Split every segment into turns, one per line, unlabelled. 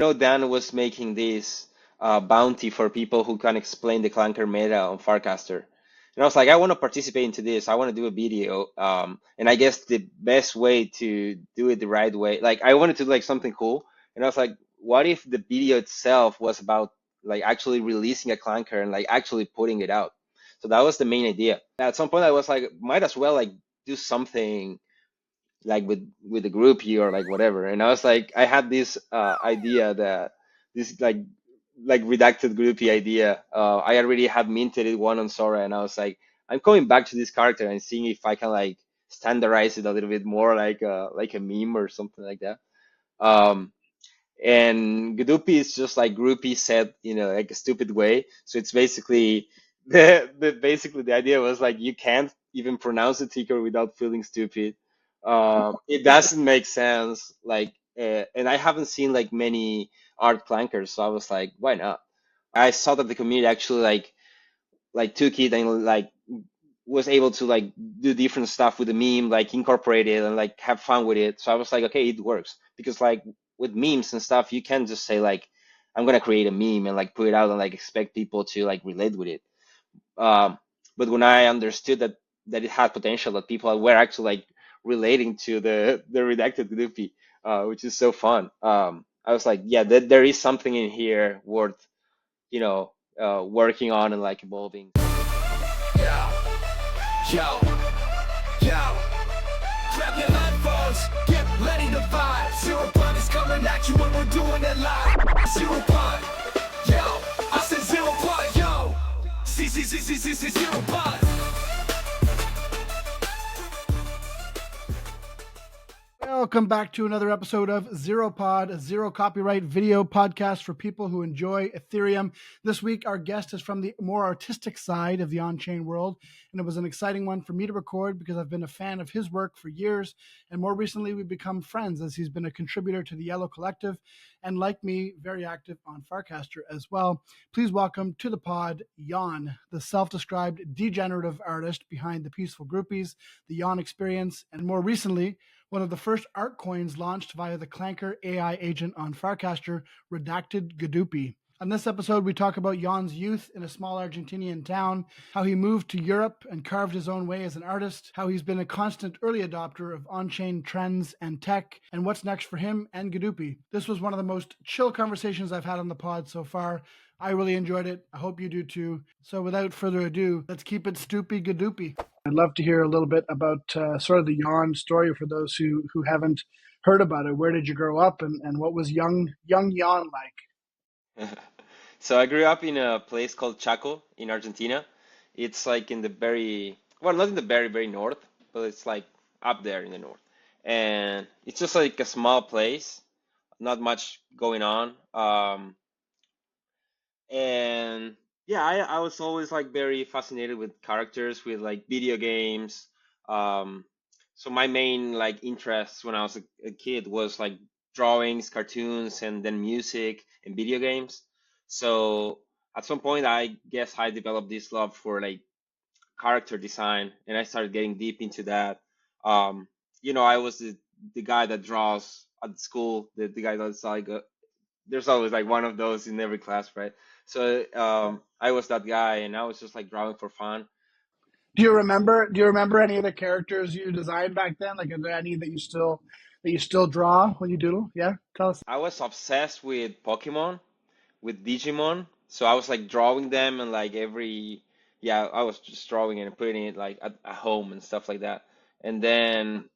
know Dan was making this bounty for people who can explain the Clanker meta on Farcaster. And I was like, I want to participate into this. I want to do a video. And I guess the best way to do it the right way, like I wanted to do like something cool. And I was like, what if the video itself was about like actually releasing a Clanker and like actually putting it out? So that was the main idea. At some point I was like, might as well like do something like with the groupie or like whatever. And I was like, I had this idea that this like redacted groupie idea. I already had minted it one on Sora, and I was like, I'm coming back to this character and seeing if I can like standardize it a little bit more like a meme or something like that. Um, and Gdupi is just like groupie said, like a stupid way. So it's basically basically the idea was like you can't even pronounce the ticker without feeling stupid. It doesn't make sense. Like, and I haven't seen like many art clankers, so I was like, why not? I saw that the community actually like took it and like was able to like do different stuff with the meme, like incorporate it and like have fun with it. So I was like, okay, it works because like with memes and stuff, you can't just say like I'm gonna create a meme and like put it out and like expect people to like relate with it. But when I understood that it had potential, that people were actually like relating to the redacted Gdupi, which is so fun. I was like, yeah, there is something in here worth working on and like evolving.
Yo, yo, grab your headphones, get ready to vibe. ZEROPOD is coming at you when we're doing it live. ZEROPOD, yo, I said ZEROPOD, yo. ZEROPOD.
Welcome back to another episode of ZeroPod, a zero copyright video podcast for people who enjoy Ethereum. This week, our guest is from the more artistic side of the onchain world, and it was an exciting one for me to record because I've been a fan of his work for years, and more recently, we've become friends as he's been a contributor to the Yellow Collective, and like me, very active on Farcaster as well. Please welcome to the pod, Yon, the self-described degenerative artist behind the Peaceful Groupies, the Yon Experience, and more recently, one of the first artcoins launched via the Clanker AI agent on Farcaster, Redacted Gdupi. On this episode, we talk about Yon's youth in a small Argentinian town, how he moved to Europe and carved his own way as an artist, how he's been a constant early adopter of on-chain trends and tech, and what's next for him and Gdupi. This was one of the most chill conversations I've had on the pod so far. I really enjoyed it. I hope you do too. So without further ado, let's keep it Stupi Gdupi. I'd love to hear a little bit about sort of the Yon story for those who haven't heard about it. Where did you grow up, and what was young Yon like?
So I grew up in a place called Chaco in Argentina. It's like in the not in the very north, but it's like up there in the north. And it's just like a small place, not much going on. And yeah, I was always like very fascinated with characters, with like video games. Um, so my main like interests when I was a kid was like drawings, cartoons, and then music and video games. So at some point, I guess I developed this love for like character design, and I started getting deep into that. Um, I was the guy that draws at school, the guy that's like there's always like one of those in every class, right? So I was that guy, and I was just like drawing for fun.
Do you remember any of the characters you designed back then? Like, are there any that you still draw when you doodle? Yeah, tell us.
I was obsessed with Pokemon, with Digimon. So I was like drawing them and like yeah, I was just drawing it and putting it like at home and stuff like that. And then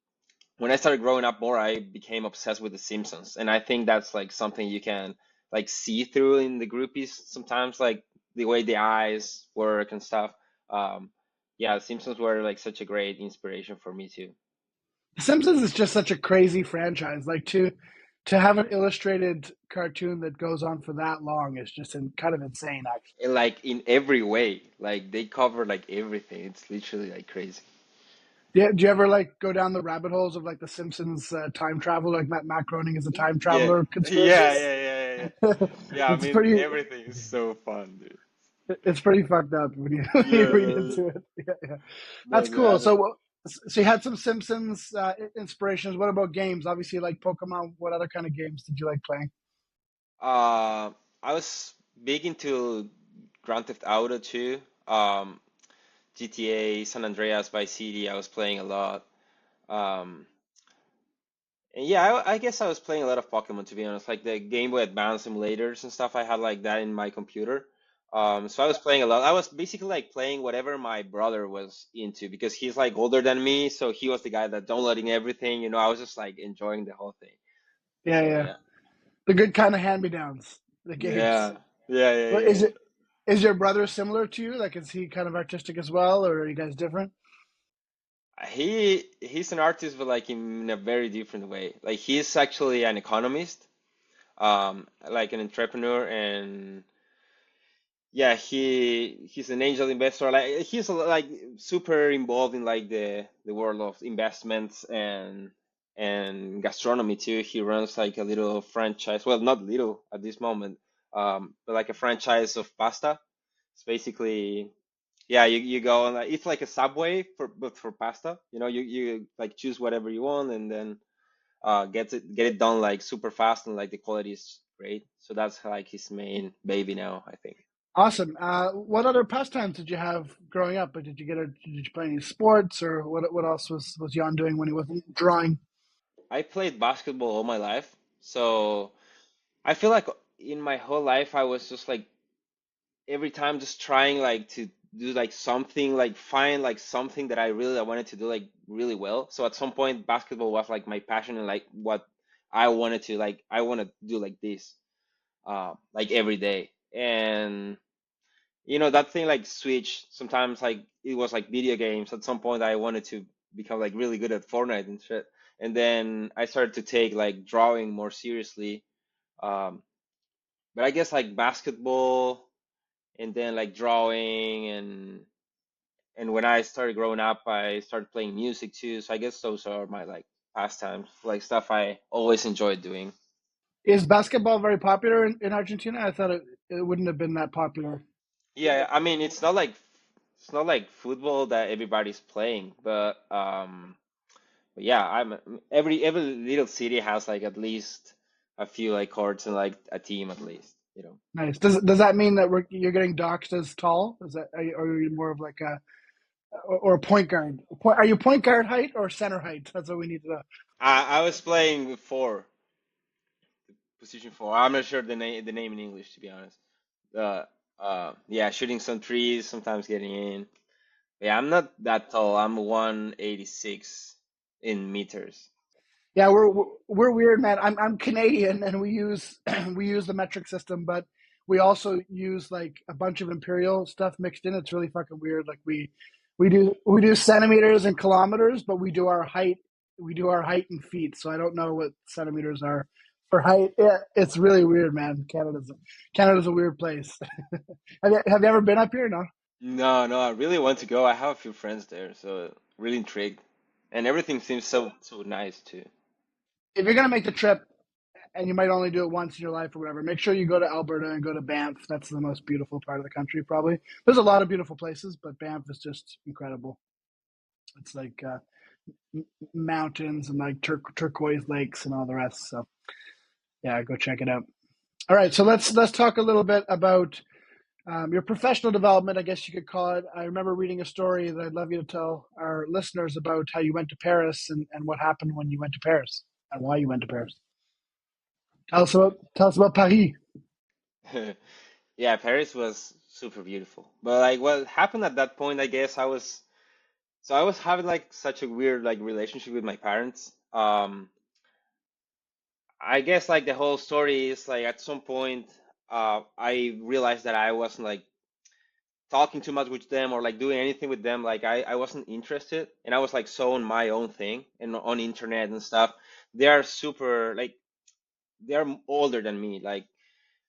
when I started growing up more, I became obsessed with The Simpsons. And I think that's like something you can like see through in the groupies sometimes, like the way the eyes work and stuff. Um, yeah, The Simpsons were like such a great inspiration for me too.
The Simpsons is just such a crazy franchise. Like to have an illustrated cartoon that goes on for that long is just kind of insane, actually.
And like in every way, like they cover like everything. It's literally like crazy.
Yeah, do you ever like go down the rabbit holes of like the Simpsons time travel, like Matt Groening is a time
Yeah,
traveler conspiracy?
yeah. Yeah, I
It's
mean
pretty
everything is so fun, dude.
it's pretty fucked up when you when you read
Yeah,
into it. Yeah, yeah.
no,
That's
no,
cool. So you had some Simpsons inspirations. What about games? Obviously, like Pokemon. What other kind of games did you like playing?
I was big into Grand Theft Auto too. Um, GTA, San Andreas, Vice City. I was playing a lot. Um, and yeah, I guess I was playing a lot of Pokemon to be honest, like the Game Boy Advance emulators and stuff. I had like that in my computer. So I was playing a lot. I was basically like playing whatever my brother was into because he's like older than me, so he was the guy that downloading everything. I was just like enjoying the whole thing.
Yeah,
So
yeah.
yeah,
The good kind of hand-me-downs, the games.
yeah, yeah, yeah,
Well,
yeah.
is your brother similar to you? Like, is he kind of artistic as well, or are you guys different?
He's an artist, but like in a very different way. Like he's actually an economist, like an entrepreneur, and yeah, he's an angel investor. Like he's like super involved in like the world of investments and gastronomy too. He runs like a little franchise. Well, not little at this moment, but like a franchise of pasta. It's basically yeah, you go and like, it's like a Subway for but for pasta. You like choose whatever you want and then get it done like super fast and like the quality is great. So that's like his main baby now, I think.
Awesome. What other pastimes did you have growing up? Or did you play any sports, or what else was Jan doing when he wasn't drawing?
I played basketball all my life, so I feel like in my whole life I was just like every time just trying like to do like something like find like something that I wanted to do like really well. So at some point basketball was like my passion and like what I wanted to like I want to do like this like every day. And that thing like switch sometimes like it was like video games. At some point I wanted to become like really good at Fortnite and shit. And then I started to take like drawing more seriously. Um, but I guess like basketball and then like drawing and when I started growing up I started playing music too. So I guess those are my like pastimes, like stuff I always enjoyed doing.
Is basketball very popular in Argentina? I thought it wouldn't have been that popular.
Yeah, I mean it's not like football that everybody's playing, but yeah, every little city has like at least a few like courts and like a team at least.
Nice. Does that mean that you're getting doxxed as tall? Is that are you more of like a or a point guard? Are you point guard height or center height? That's what we need to know.
I was playing with position four. I'm not sure the name in English to be honest. Yeah, shooting some trees, sometimes getting in. Yeah, I'm not that tall. I'm 186 in meters.
Yeah, we're weird, man. I'm Canadian, and we use we use the metric system, but we also use like a bunch of imperial stuff mixed in. It's really fucking weird. Like we do centimeters and kilometers, but we do our height in feet. So I don't know what centimeters are for height. Yeah, it's really weird, man. Canada's a weird place. Have you ever been up here? No.
No, no, I really want to go. I have a few friends there, so really intrigued. And everything seems so nice too.
If you're gonna make the trip, and you might only do it once in your life or whatever, make sure you go to Alberta and go to Banff. That's the most beautiful part of the country, probably. There's a lot of beautiful places, but Banff is just incredible. It's like mountains and like turquoise lakes and all the rest. So yeah, go check it out. All right, so let's talk a little bit about your professional development, I guess you could call it. I remember reading a story that I'd love you to tell our listeners about how you went to Paris and what happened when you went to Paris and why you went to Paris. Tell us about Paris.
Yeah, Paris was super beautiful. But like what happened at that point, I guess I was having like such a weird like relationship with my parents. I guess like the whole story is like at some point I realized that I wasn't like talking too much with them or like doing anything with them. Like I wasn't interested and I was like so on my own thing and on internet and stuff. They are super like they're older than me, like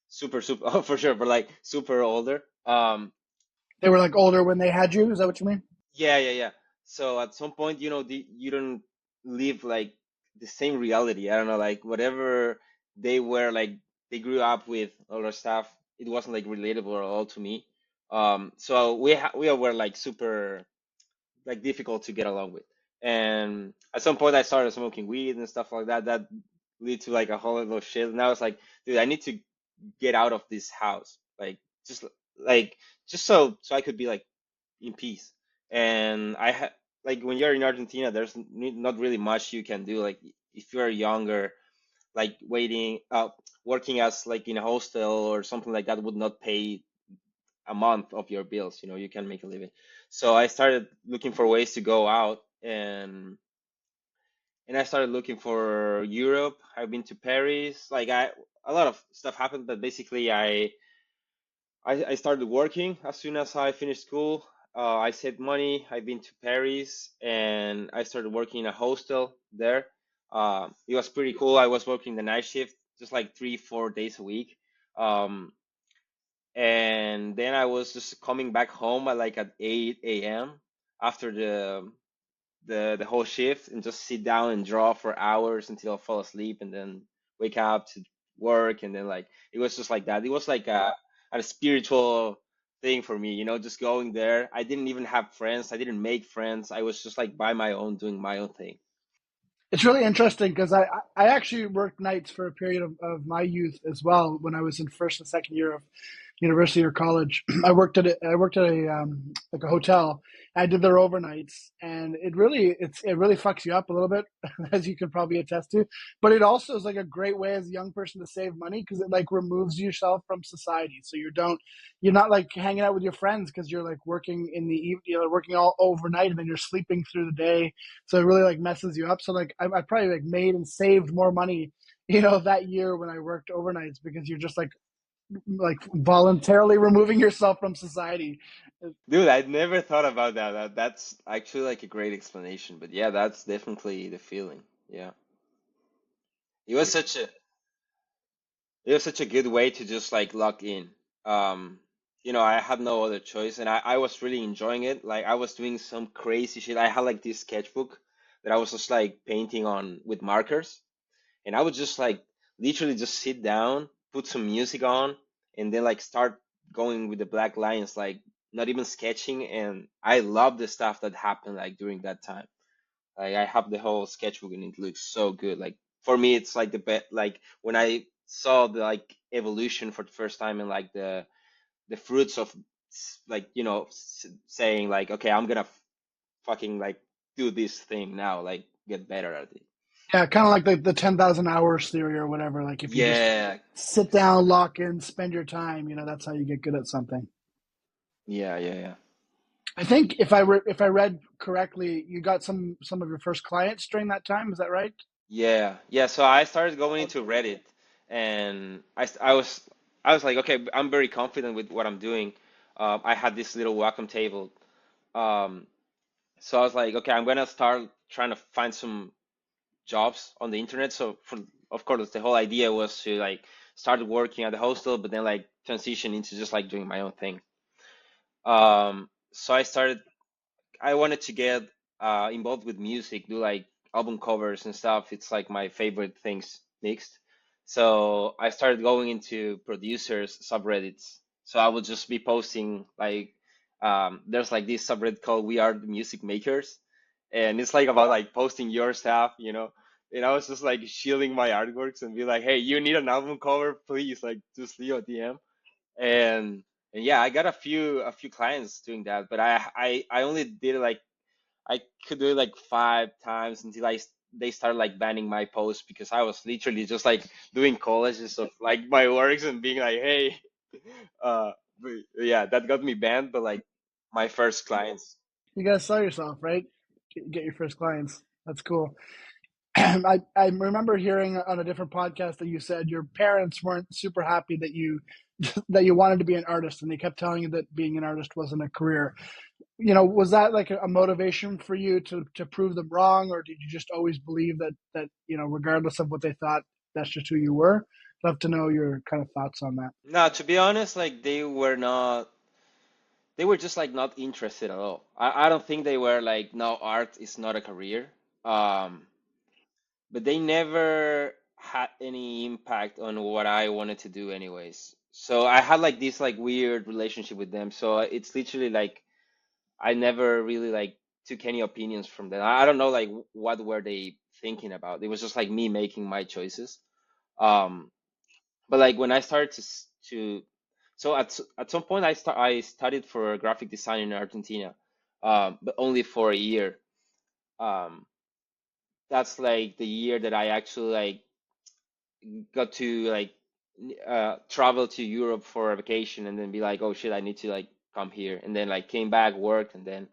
super oh, for sure, but like super older.
They were like older when they had you. Is that what you mean?
Yeah, yeah, yeah. So at some point, you don't live like the same reality. I don't know, like whatever they were like, they grew up with all that stuff. It wasn't like relatable at all to me. So we were like super like difficult to get along with. And at some point, I started smoking weed and stuff like that. That lead to like a whole lot of shit. And I was like, dude, I need to get out of this house, like just so I could be like in peace. And I had like when you're in Argentina, there's not really much you can do. Like if you're younger, like working as like in a hostel or something like that would not pay a month of your bills. You can make a living. So I started looking for ways to go out, and I started looking for Europe. I've been to Paris. A lot of stuff happened, but basically I started working as soon as I finished school. I saved money. I've been to Paris, and I started working in a hostel there. It was pretty cool. I was working the night shift, just like 3, 4 days a week. Um, and then I was just coming back home at 8 a.m. after the whole shift, and just sit down and draw for hours until I fall asleep, and then wake up to work. And then like it was just like that. It was like a spiritual thing for me, just going there. I didn't even have friends. I didn't make friends. I was just like by my own, doing my own thing.
It's really interesting because I actually worked nights for a period of my youth as well when I was in first and second year of university or college. I worked at a like a hotel. I did their overnights, and it really fucks you up a little bit, as you can probably attest to. But it also is like a great way as a young person to save money because it like removes yourself from society. So you're not like hanging out with your friends because you're like working in the evening, working all overnight, and then you're sleeping through the day. So it really like messes you up. So like I probably like made and saved more money, that year when I worked overnights because you're just like voluntarily removing yourself from society.
Dude, I'd never thought about that. That's actually like a great explanation. But yeah, that's definitely the feeling. Yeah. It was such a It was such a good way to just like lock in. Um, I had no other choice, and I was really enjoying it. Like I was doing some crazy shit. I had like this sketchbook that I was just like painting on with markers, and I would just like literally just sit down, put some music on, and then like start going with the black lines, like not even sketching. And I love the stuff that happened like during that time. Like I have the whole sketchbook and it looks so good. Like for me, it's like the best. Like when I saw the like evolution for the first time, and like the fruits of like saying like, okay, I'm gonna fucking like do this thing now, like get better at it.
Yeah, kind of like the 10,000 hours theory or whatever. Like if you just
Yeah,
sit down, lock in, spend your time, that's how you get good at something.
yeah, yeah, yeah.
I think if I read correctly, you got some of your first clients during that time. Is that right?
Yeah, yeah. So I started going into Reddit, and I was like, okay, I'm very confident with what I'm doing. I had this little Wacom table. Um, so I was like, okay, I'm gonna start trying to find some jobs on the internet. So of course, the whole idea was to like start working at the hostel, but then like transition into just like doing my own thing. So I wanted to get involved with music, do like album covers and stuff. It's like my favorite things mixed. So I started going into producers subreddits. So I would just be posting like there's like this subreddit called We Are the Music Makers, and it's like about like posting your stuff. And I was just like shielding my artworks and be like, hey, you need an album cover, please, like just leave a DM. And and yeah, I got a few clients doing that, but I only did it like I could do it like 5 times until they started like banning my posts because I was literally just like doing collages of like my works and being like, hey, uh, but yeah, that got me banned. But like my first clients,
You gotta sell yourself, right? Get your first clients. That's cool. I remember hearing on a different podcast that you said your parents weren't super happy that you that you wanted to be an artist, and they kept telling you that being an artist wasn't a career. Was that like a motivation for you to prove them wrong, or did you just always believe that regardless of what they thought, that's just who you were? Love to know your kind of thoughts on that.
no, to be honest, like they were just like not interested at all. I don't think they were like, no, art is not a career. Um, but they never had any impact on what I wanted to do anyways. So I had like this like weird relationship with them. So it's literally like I never really like took any opinions from them. I don't know like what were they thinking about. It was just like me making my choices. Um But like when I started to so at some point I studied for graphic design in Argentina, but only for a year. Um, that's like the year that I actually like got to like travel to Europe for a vacation and then be like, oh shit, I need to like come here, and then like came back, worked, and then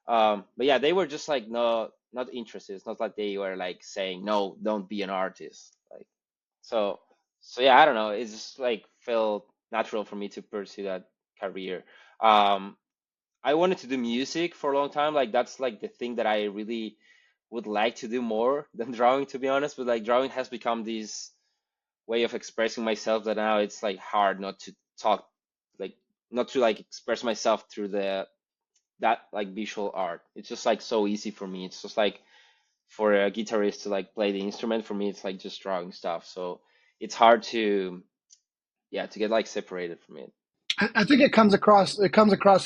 but yeah, they were just like not interested. It's not like they were like saying no, don't be an artist. Like so so yeah, I don't know. It's just like felt natural for me to pursue that career. Um, I wanted to do music for a long time. Like that's like the thing that I really would like to do more than drawing, to be honest. But like drawing has become this way of expressing myself that now it's like hard not to talk, like not to like express myself through the that like visual art. It's just like so easy for me. It's just like for a guitarist to like play the instrument. For me, it's like just drawing stuff. So it's hard to yeah to get like separated from it.
I think it comes across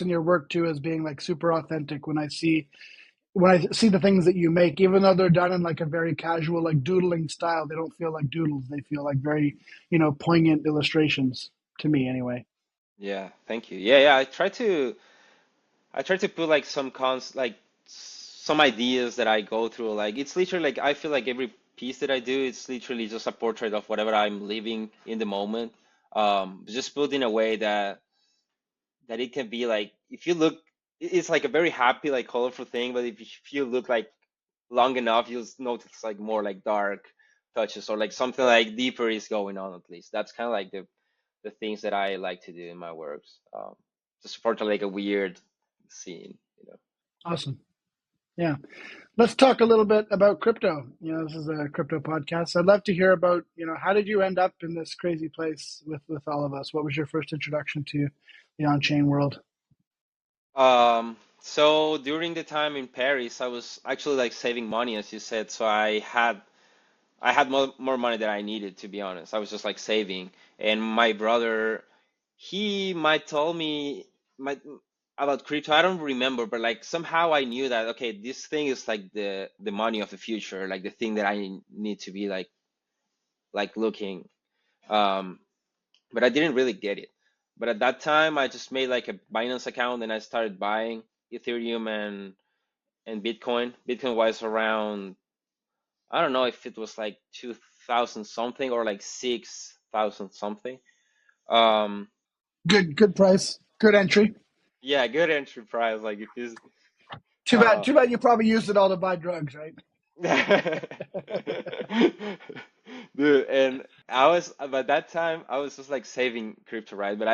in your work too as being like super authentic when I see the things that you make, even though they're done in like a very casual, like doodling style, they don't feel like doodles. They feel like very, poignant illustrations to me anyway.
Yeah, thank you. Yeah, yeah. I try to put like some like some ideas that I go through. Like it's literally like I feel like every piece that I do, it's literally just a portrait of whatever I'm living in the moment. Just put in a way that it can be like if you look, it's like a very happy, like colorful thing. But if you look like long enough, you'll notice like more like dark touches or like something like deeper is going on. At least that's kind of like the things that I like to do in my works. To support like a weird scene, you know.
Awesome. Yeah. Let's talk a little bit about crypto. This is a crypto podcast. So I'd love to hear about, how did you end up in this crazy place with all of us? What was your first introduction to the on-chain world?
So during the time in Paris, I was actually like saving money, as you said. So I had more money than I needed, to be honest. I was just like saving, and my brother, he might tell me might about crypto. I don't remember, but like somehow I knew that okay, this thing is like the money of the future, like the thing that I need to be like looking. Um, but I didn't really get it. But at that time, I just made like a Binance account and I started buying Ethereum and Bitcoin. Bitcoin was around, I don't know if it was like 2000 something or like 6000 something. Um,
Good price, good entry.
yeah, good entry price. Like if you,
Too bad.
uh,
Too bad you probably used it all to buy drugs, right?
dude, and I was by that time I was just like saving crypto, right? But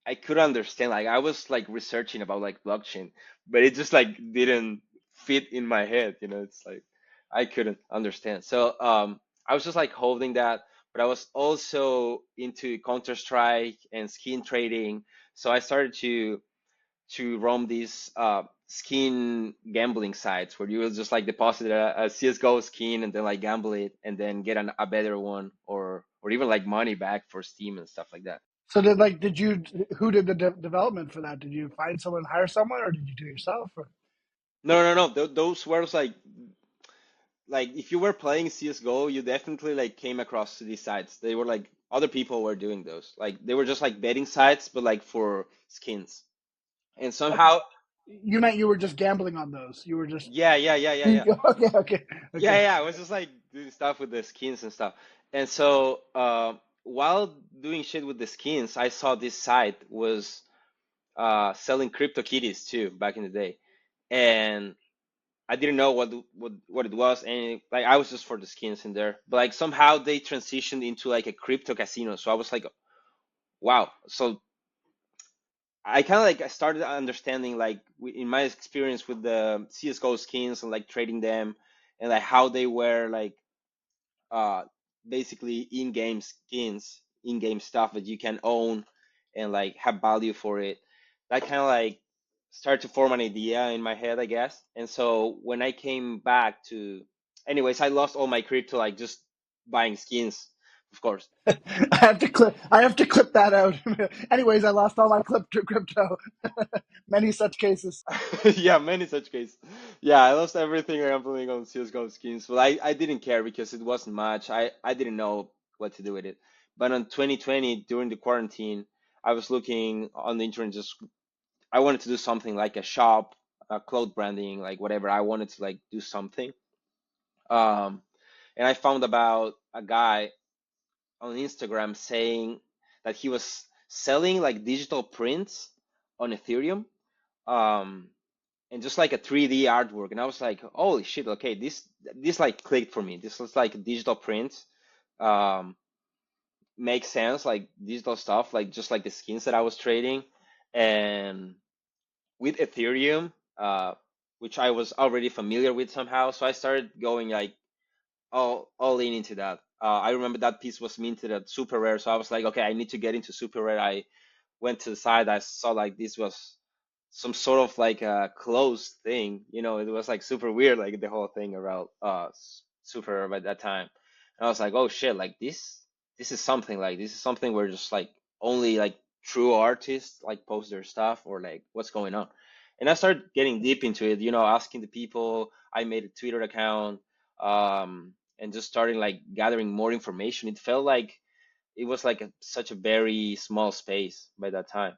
I couldn't understand. Like I was like researching about like blockchain, but it just like didn't fit in my head, you know. It's like I couldn't understand. So I was just like holding that, but I was also into Counter-Strike and skin trading. So I started to roam these skin gambling sites where you will just like deposit a CS:GO skin and then like gamble it and then get a better one or even like money back for Steam and stuff like that.
So did you? Who did the development for that? Did you find someone, hire someone, or did you do it yourself? Or?
No, no, no. Those were like if you were playing CS:GO, you definitely like came across to these sites. They were like other people were doing those. Like they were just like betting sites, but like for skins. And
Okay.
somehow,
You meant you were just gambling on those. You were just
yeah, yeah, yeah, yeah, yeah.
okay, okay,
Yeah,
okay.
yeah, I was just like doing stuff with the skins and stuff. And so while doing shit with the skins, I saw this site was selling CryptoKitties too back in the day. And I didn't know what it was, and like I was just for the skins in there. But like somehow they transitioned into like a crypto casino. So I was like, wow. So I kind of like I started understanding like in my experience with the CS:GO skins and like trading them and like how they were like uh basically in-game skins, in-game stuff that you can own and like have value for it. That kind of like started to form an idea in my head, I guess. And so when I came back to, anyways, I lost all my crypto like just buying skins, of course.
I have to clip that out. Anyways, I lost all my crypto. Many such cases.
Yeah, many such cases. Yeah, I lost everything gambling on CS:GO skins, but I didn't care because it wasn't much. I didn't know what to do with it. But in 2020, during the quarantine, I was looking on the internet. Just I wanted to do something like a shop, cloth branding, like whatever. I wanted to like do something. Um, and I found about a guy on Instagram saying that he was selling like digital prints on Ethereum, um, and just like a 3D artwork. And I was like, holy shit, okay, this like clicked for me. This was like digital print. Um, Makes sense, like digital stuff, like just like the skins that I was trading. And with Ethereum, which I was already familiar with somehow, so I started going like all in into that. I remember that piece was minted at super rare, so I was like, okay, I need to get into super rare. I went to the site, I saw like this was some sort of like a closed thing. It was like super weird, like the whole thing around super rare at that time. And I was like, oh shit, like this is something where just like only like true artists like post their stuff, or like what's going on. And I started getting deep into it, asking the people. I made a Twitter account, and just starting like gathering more information. It felt like it was like such a very small space by that time.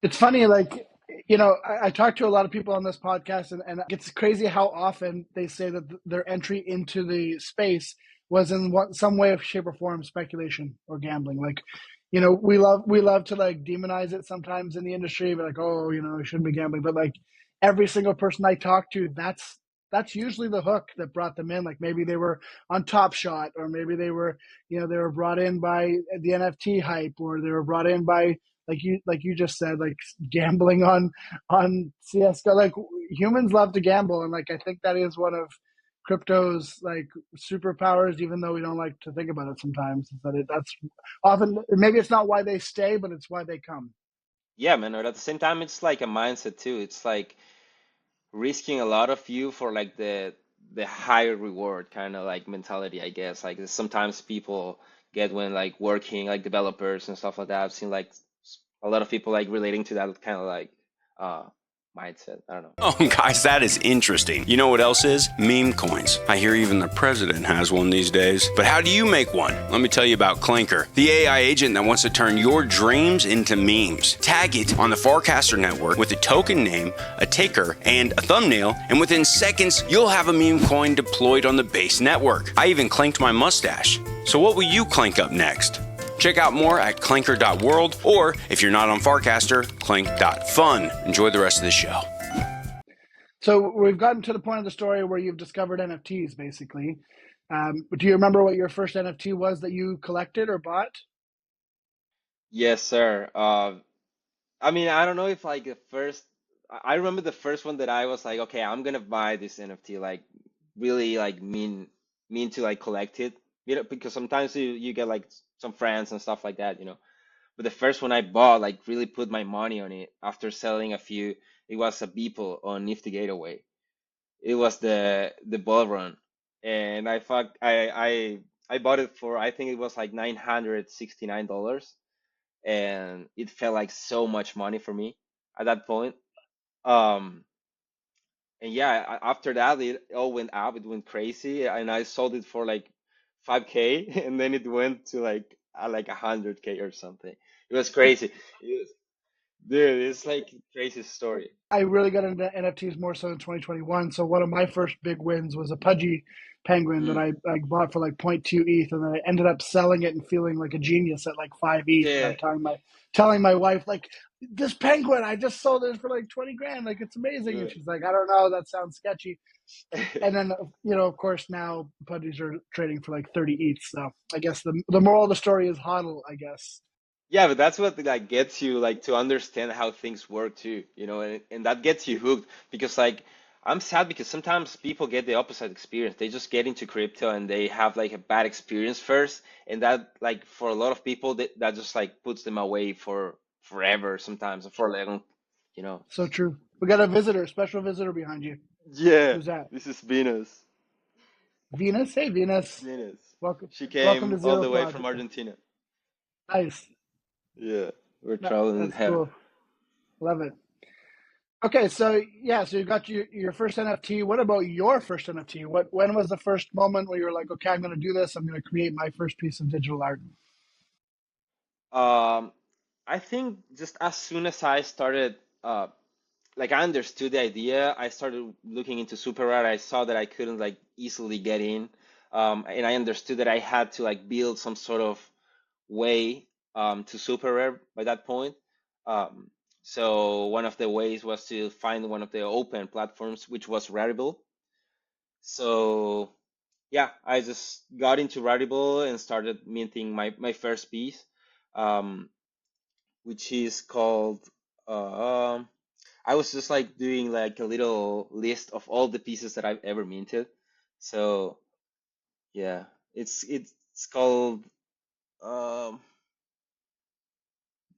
It's funny, like, I talk to a lot of people on this podcast, and it's crazy how often they say that their entry into the space was in some way, shape, or form speculation or gambling. Like, we love to like demonize it sometimes in the industry, but like, oh, you shouldn't be gambling. But like every single person I talk to, that's usually the hook that brought them in. Like maybe they were on Top Shot, or maybe they were brought in by the NFT hype, or they were brought in by, like you just said, like gambling on CS:GO. Like humans love to gamble, and like I think that is one of crypto's like superpowers, even though we don't like to think about it sometimes. Is that that's often, maybe it's not why they stay, but it's why they come.
Yeah, man. Or at the same time, it's like a mindset too. It's like risking a lot of you for like the higher reward kind of like mentality, I guess. Like sometimes people get when like working like developers and stuff like that. I've seen like a lot of people like relating to that kind of like uh mindset. I don't know.
Oh, guys, that is interesting. You know what else is? Meme coins. I hear even the president has one these days. But how do you make one? Let me tell you about Clanker, the AI agent that wants to turn your dreams into memes. Tag it on the Farcaster network with a token name, a ticker, and a thumbnail, and within seconds, you'll have a meme coin deployed on the base network. I even clanked my mustache. So what will you clank up next? Check out more at Clanker.World, or if you're not on Farcaster, Clank.Fun. Enjoy the rest of the show.
So we've gotten to the point of the story where you've discovered NFTs, basically. But do you remember what your first NFT was that you collected or bought?
Yes, sir. I mean, I don't know if like the first, I remember the first one that I was like, okay, I'm gonna buy this NFT, like really like mean to like collect it, because sometimes you get like some friends and stuff like that. But the first one I bought, like really put my money on it after selling a few, it was a Beeple on Nifty Gateway. It was the ball run, and I bought it for, I think it was like $969, and it felt like so much money for me at that point. Um, and yeah, after that it all went up. It went crazy, and I sold it for like 5K, and then it went to like 100K or something. It was crazy. It was, dude, it's like crazy story.
I really got into NFTs more so in 2021. So one of my first big wins was a pudgy penguin that
Mm.
I bought for like zero point 0.2 ETH, and then I ended up selling it and feeling like a genius at like 5 ETH. And
Yeah.
I'm telling my wife, like, this penguin, I just sold it for like 20 grand. Like, it's amazing. And she's like, I don't know, that sounds sketchy. And then, of course, now pudgies are trading for like 30 ETH. So I guess the moral of the story is hodl, I guess.
Yeah, but that's what like gets you like to understand how things work too, and that gets you hooked because like I'm sad because sometimes people get the opposite experience. They just get into crypto and they have like a bad experience first, and that like for a lot of people that just like puts them away for forever sometimes, or for long, you know.
So true. We got a visitor, special visitor behind you.
Yeah,
Who's that?
this is Venus.
Venus? Hey, Venus.
Venus.
Welcome,
She
welcome to
came all the way
ZEROPOD.
from Argentina.
Nice.
Yeah, we're traveling with
That's
her.
cool. Love it. Okay, so yeah, so you got your first NFT. What about your first NFT? When was the first moment where you were like, okay, I'm going to do this. I'm going to create my first piece of digital art?
Um, I think just as soon as I started, like I understood the idea, I started looking into super rare. I saw that I couldn't like easily get in, and I understood that I had to like build some sort of way to super rare by that point. Um, so one of the ways was to find one of the open platforms, which was Rarible. So yeah, I just got into Rarible and started minting my first piece, um, which is called. I was just like doing like a little list of all the pieces that I've ever minted. So yeah, it's called um,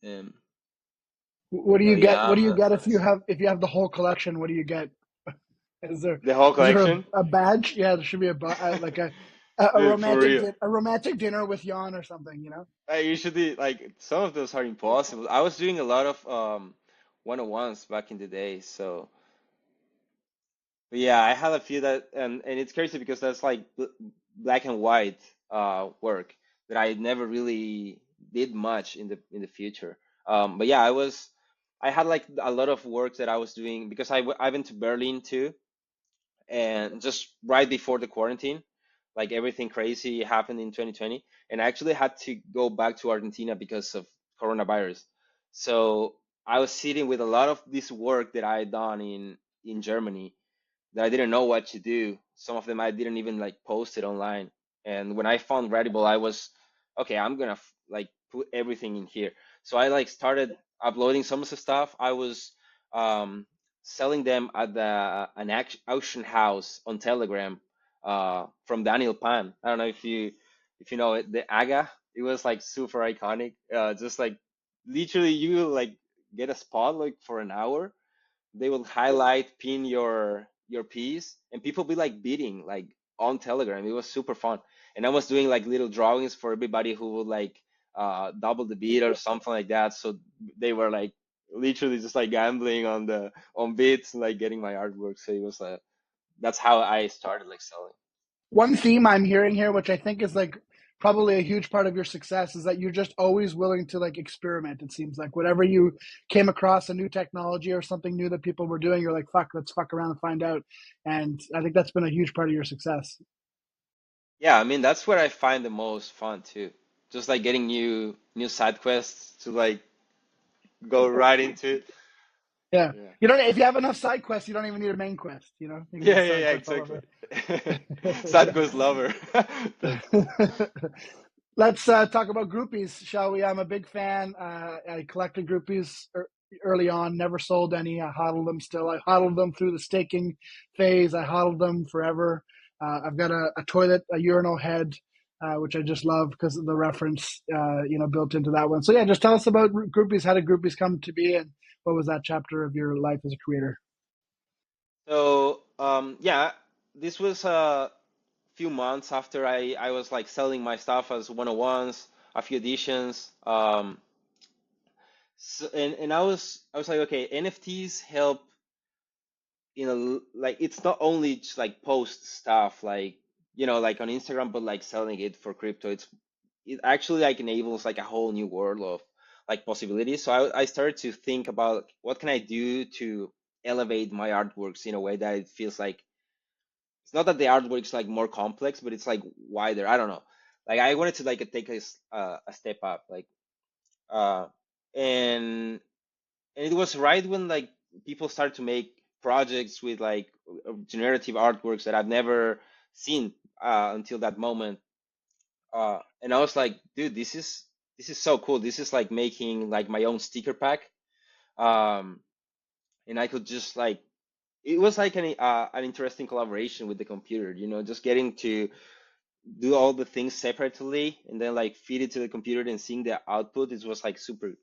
um
What do
oh
you get?
yeah,
What do you get if you have the whole collection? What do you get? Is there
the whole
is there
collection.
a badge? Yeah, there should be like a
Dude, for real.
romantic dinner with Yon or something. You know.
I usually like some of those are impossible. I was doing a lot of 101s back in the day, so but yeah, I had a few that and it's crazy because that's like black and white work that I never really did much in the future. But yeah, I had like a lot of work that I was doing because I went to Berlin too, and just right before the quarantine, like everything crazy happened in 2020, and I actually had to go back to Argentina because of coronavirus. So I was sitting with a lot of this work that I had done in Germany that I didn't know what to do. Some of them I didn't even like post it online. And when I found Rarible, I was okay. I'm gonna like put everything in here. So I like started uploading some of the stuff. I was um, selling them at auction house on Telegram from Daniel Pan. I don't know if you know it. The Aga. It was like super iconic. Just like literally you like get a spot like for an hour, they will highlight pin your piece and people be like bidding like on Telegram. It was super fun, and I was doing like little drawings for everybody who would like double the bid or something like that, so they were like literally just like gambling on the on bids and like getting my artwork. So it was that's how I started like selling.
One theme I'm hearing here, which I think is like probably a huge part of your success, is that you're just always willing to like experiment. It seems like whatever you came across a new technology or something new that people were doing, you're like, fuck, let's fuck around and find out. And I think that's been a huge part of your success.
Yeah, I mean that's where I find the most fun too, just like getting new side quests to like go right into.
Yeah.
Yeah.
You don't if you have enough side quests, you don't even need a main quest, you know? You can
Yeah,
just
yeah,
side
yeah,
quest all
exactly.
over.
Sad quest lover. That's
Let's talk about groupies, shall we? I'm a big fan. I collected groupies early on, never sold any. I hodled them still. I hodled them through the staking phase. I hodled them forever. I've got a toilet, a urinal head, which I just love because of the reference, built into that one. So yeah, just tell us about groupies. How did groupies come to be, and what was that chapter of your life as a creator?
so yeah, this was a few months after I was like selling my stuff as 101s, a few editions. So, and I was like, okay, NFTs help like it's not only just like post stuff like like on Instagram, but like selling it for crypto. It actually like enables like a whole new world of like possibilities. So I started to think about what can I do to elevate my artworks in a way that it feels like it's not that the artwork's like more complex, but it's like wider. I don't know. Like I wanted to like take a step up, like uh, and and it was right when like people started to make projects with like generative artworks that I've never seen until that moment. And I was like, dude, this is so cool. This is like making like my own sticker pack. Um, and I could just like it was like an interesting collaboration with the computer, just getting to do all the things separately and then like feed it to the computer and seeing the output. It was like super.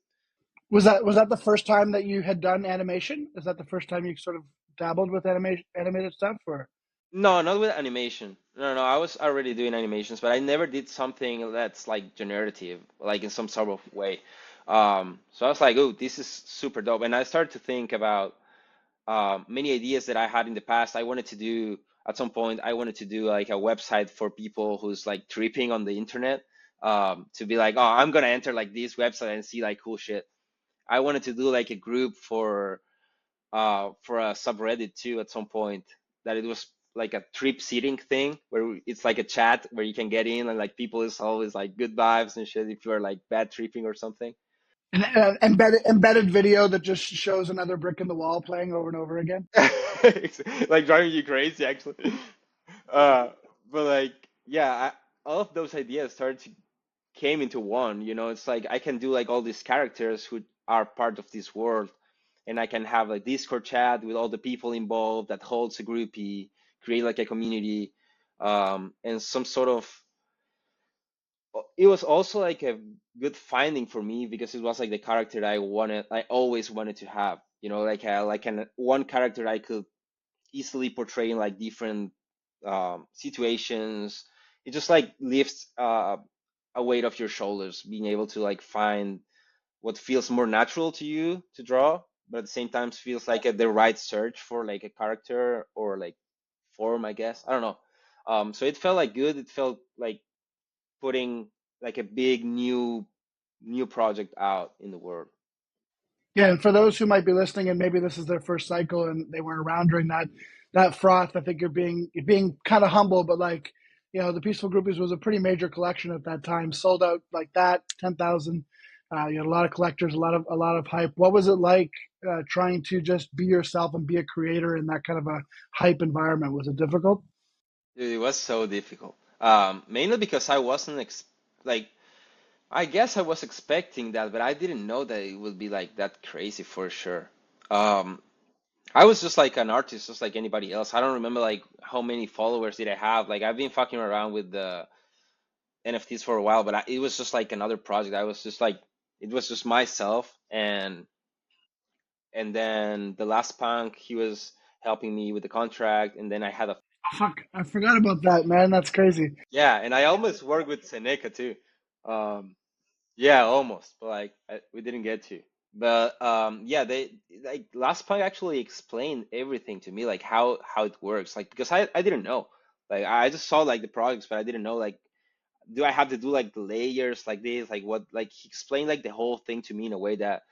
Was that the first time that you had done animation? Is that the first time you sort of dabbled with animated stuff, or?
No, not with animation. No, no, I was already doing animations, but I never did something that's like generative, like in some sort of way. So I was like, oh, this is super dope. And I started to think about many ideas that I had in the past. I wanted to do at some point. I wanted to do like a website for people who's like tripping on the internet. to be like, oh, I'm gonna enter like this website and see like cool shit. I wanted to do like a group for a subreddit too at some point, that it was like a trip seating thing where it's like a chat where you can get in and like people is always like good vibes and shit if you're like bad tripping or something.
An embedded video that just shows another brick in the wall playing over and over again.
Like driving you crazy actually. uh but like yeah, all of those ideas started to came into one, you know. It's like I can do like all these characters who are part of this world, and I can have a Discord chat with all the people involved that holds a groupie, create like a community, and some sort of. It was also like a good finding for me because it was like the character I always wanted to have. You know, like an one character I could easily portray in like different situations. It just like lifts a weight off your shoulders, being able to like find what feels more natural to you to draw, but at the same time feels like the right search for like a character or like form, I guess. I don't know. So it felt like good. It felt like putting like a big new project out in the world.
Yeah, and for those who might be listening and maybe this is their first cycle and they weren't around during that froth, I think you're being kind of humble, but like, the Peaceful Groupies was a pretty major collection at that time, sold out like that, 10,000. You had a lot of collectors, a lot of hype. What was it like trying to just be yourself and be a creator in that kind of a hype environment? Was it difficult?
Dude, it was so difficult. Mainly because I wasn't like I guess I was expecting that, but I didn't know that it would be like that crazy for sure. Um, I was just like an artist, just like anybody else. I don't remember like how many followers did I have. Like I've been fucking around with the NFTs for a while, but it was just like another project. I was just like it was just myself, and then the last punk he was helping me with the contract, and then I had a
Oh, fuck, I forgot about that, man. That's crazy.
yeah, and I almost worked with Seneca too. Um, Yeah, almost, but like we didn't get to. But yeah, they like last punk actually explained everything to me, like how it works. Like because I didn't know. Like I just saw like the projects, but I didn't know like do I have to do like the layers like this, like what like he explained like the whole thing to me in a way that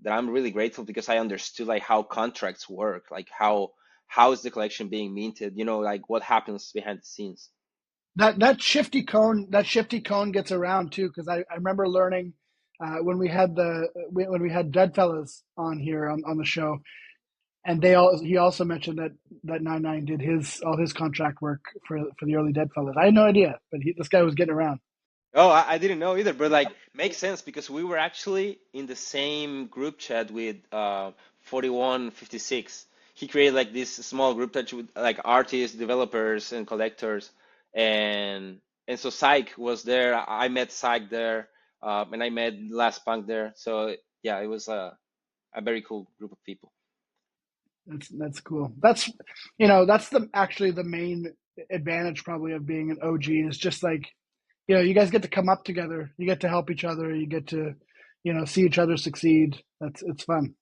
I'm really grateful because I understood like how contracts work, like how is the collection being minted, you know, like what happens behind the scenes.
That shifty cone gets around too because I remember learning when we had Deadfellas on here on the show, and he also mentioned that 99 did his all his contract work for the early Deadfellas. I had no idea, but this guy was getting around.
Oh, I didn't know either, but like makes sense because we were actually in the same group chat with 4156. He created like this small group chat with like artists, developers, and collectors, and so Psych was there. I met Psych there, and I met Last Punk there. So yeah, it was a very cool group of people.
That's cool. That's the actually the main advantage probably of being an OG is just like you guys get to come up together, you get to help each other, you get to see each other succeed. It's fun.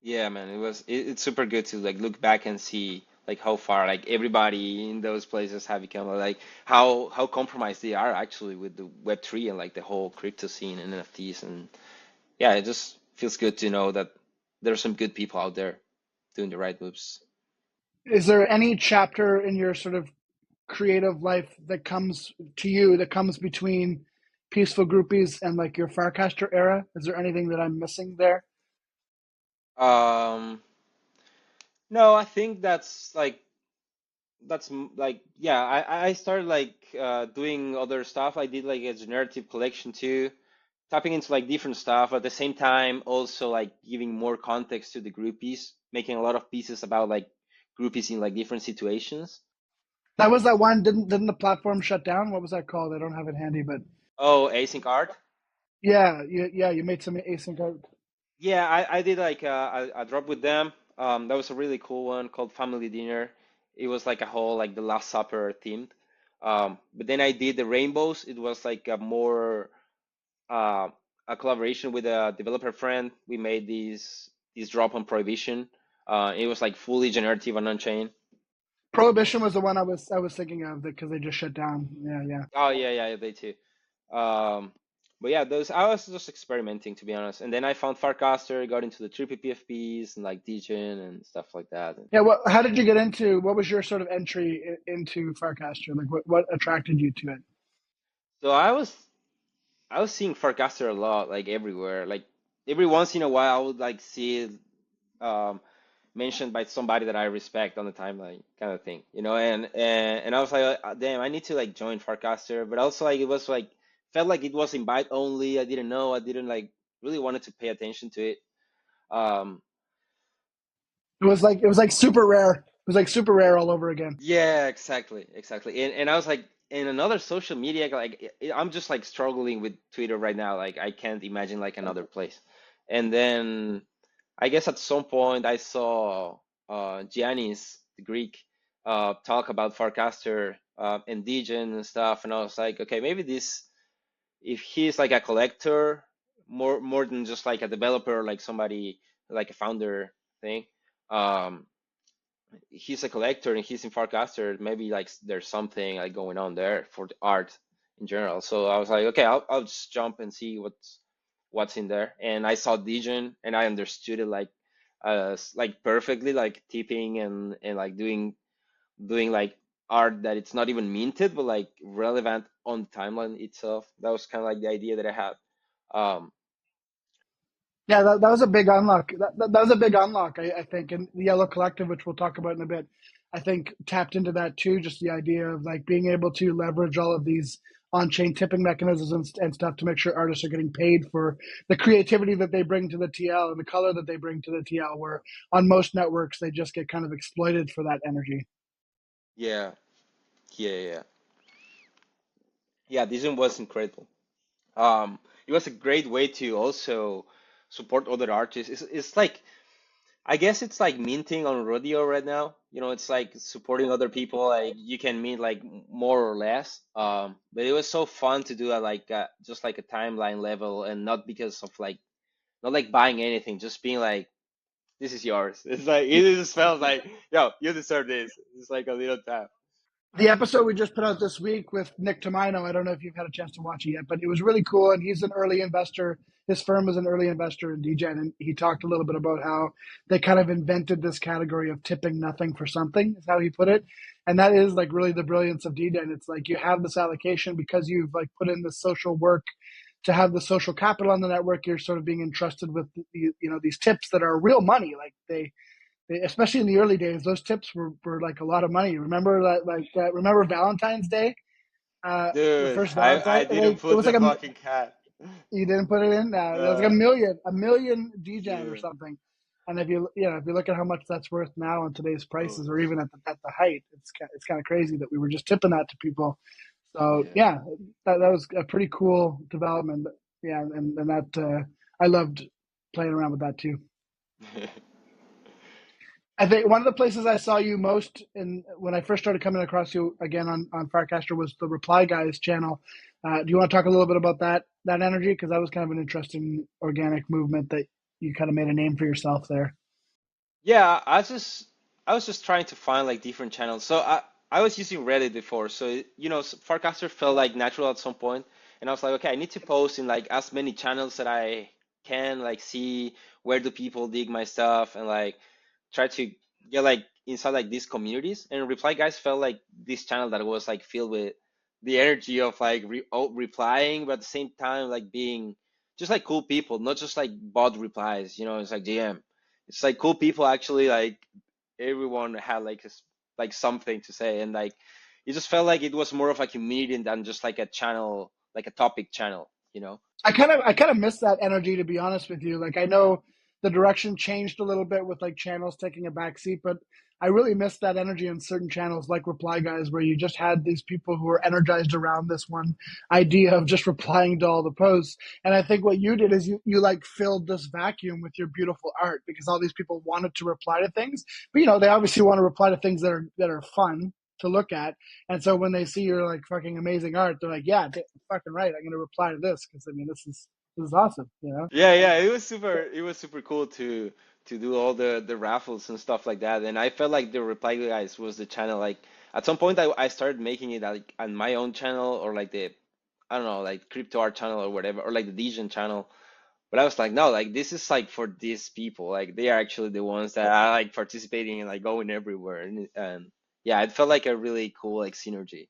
Yeah, man, it's super good to like look back and see like how far like everybody in those places have become like how compromised they are actually with the Web3 and like the whole crypto scene and NFTs and yeah, it just feels good to know that there's some good people out there doing the right moves.
Is there any chapter in your sort of creative life that comes to you that comes between Peaceful Groupies and like your Farcaster era? Is there anything that I'm missing there?
Um, no, I think like yeah, I started like doing other stuff. I did like a generative collection too, tapping into like different stuff at the same time, also like giving more context to the groupies, making a lot of pieces about like groupies in like different situations.
That was that one. Didn't the platform shut down? What was that called? I don't have it handy, but
Oh, async art.
yeah, you made some async art.
Yeah, I did like a drop with them. That was a really cool one called Family Dinner. It was like a whole like the Last Supper themed. But then I did the rainbows. It was like a more uh, a collaboration with a developer friend. We made this drop on Prohibition. It was like fully generative and on-chain.
Prohibition was the one I was thinking of because they just shut down. Yeah, yeah.
Oh yeah, yeah, they too. Um, but yeah, those I was just experimenting to be honest, and then I found Farcaster, got into the trippy PFPs and like Degen and stuff like that.
Yeah, how did you get into? What was your sort of entry into Farcaster? Like, what attracted you to it?
So I was seeing Farcaster a lot, like everywhere. Like every once in a while, I would like see it um, mentioned by somebody that I respect on the timeline, kind of thing, and I was like, damn, I need to like join Farcaster, but also like it was like felt like it was invite only. I didn't know. I didn't like really wanted to pay attention to it. Um,
It was like super rare. It was like super rare all over again.
Yeah, exactly, exactly. And I was like, in another social media, like I'm just like struggling with Twitter right now. Like I can't imagine like another place. And then I guess at some point I saw Giannis, the Greek, talk about Farcaster and Degen and stuff, and I was like, okay, maybe this, if he's like a collector, more than just like a developer, like somebody like a founder thing. Um, he's a collector and he's in Farcaster, maybe like there's something like going on there for the art in general. So I was like, okay, I'll just jump and see what's in there. And I saw Degen and I understood it like perfectly, like tipping and like doing like art that it's not even minted, but like relevant on the timeline itself. That was kind of like the idea that I had. Um,
Yeah, that was a big unlock. That was a big unlock, I think. And the Yellow Collective, which we'll talk about in a bit, I think tapped into that too. Just the idea of like being able to leverage all of these on-chain tipping mechanisms and stuff to make sure artists are getting paid for the creativity that they bring to the TL and the color that they bring to the TL. Where on most networks they just get kind of exploited for that energy.
yeah, yeah. Yeah, Degen was incredible. It was a great way to also support other artists. It's like I guess it's like minting on Rodeo right now. It's like supporting other people. Like you can mint like more or less. But it was so fun to do at like just like a timeline level and not because of like not like buying anything, just being like this is yours. It's like it just felt like yo, you deserve this. It's like a little tap.
The episode we just put out this week with Nick Tomino, I don't know if you've had a chance to watch it yet, but it was really cool. And he's an early investor. His firm was an early investor in Degen. And he talked a little bit about how they kind of invented this category of tipping nothing for something, is how he put it. And that is like really the brilliance of Degen. It's like you have this allocation because you've like put in the social work to have the social capital on the network. You're sort of being entrusted with these tips that are real money. Like especially in the early days, those tips were like a lot of money. Remember that? Remember Valentine's Day? The
Dude,
first
I
Valentine,
didn't
it
put
was
the
like
fucking cat.
you didn't put it in. It was like
Uh,
a million DJs or
dude.
something. And if you look at how much that's worth now in today's
Oh,
prices, or even at the height, it's kind of crazy that we were just tipping that to people. So
yeah.
yeah, that was a pretty cool development. Yeah, and that I loved playing around with that too. I think one of the places I saw you most in when I first started coming across you again on Farcaster was the Reply Guys channel. Do you want to talk a little bit about that energy? Because that was kind of an interesting organic movement that you kind of made a name for yourself there.
Yeah, I was just trying to find like different channels. So I was using Reddit before, so Farcaster felt like natural at some point, and I was like, okay, I need to post in like as many channels that I can, like see where do people dig my stuff and like try to get like inside like these communities. And Reply Guys felt like this channel that was like filled with the energy of like replying, but at the same time like being just like cool people, not just like bot replies. It's like DM. It's like cool people actually like everyone had like like something to say, and like it just felt like it was more of a community than just like a channel, like a topic channel.
I kind of miss that energy, to be honest with you. Like I know the direction changed a little bit with like channels taking a back seat, but I really miss that energy in certain channels like Reply Guys, where you just had these people who were energized around this one idea of just replying to all the posts. And I think what you did is you like filled this vacuum with your beautiful art because all these people wanted to reply to things, but they obviously want to reply to things that are fun to look at. And so when they see your like fucking amazing art, they're like, yeah, fucking right. I'm gonna reply to this because I mean this is awesome.
Yeah, it was super cool to do all the raffles and stuff like that. And I felt like the Reply Guys was the channel. Like at some point, I started making it like on my own channel or like the I don't know, like crypto art channel or whatever, or like the Degen channel. But I was like, no, like this is like for these people. Like they are actually the ones that are like participating and like going everywhere. And yeah, it felt like a really cool like synergy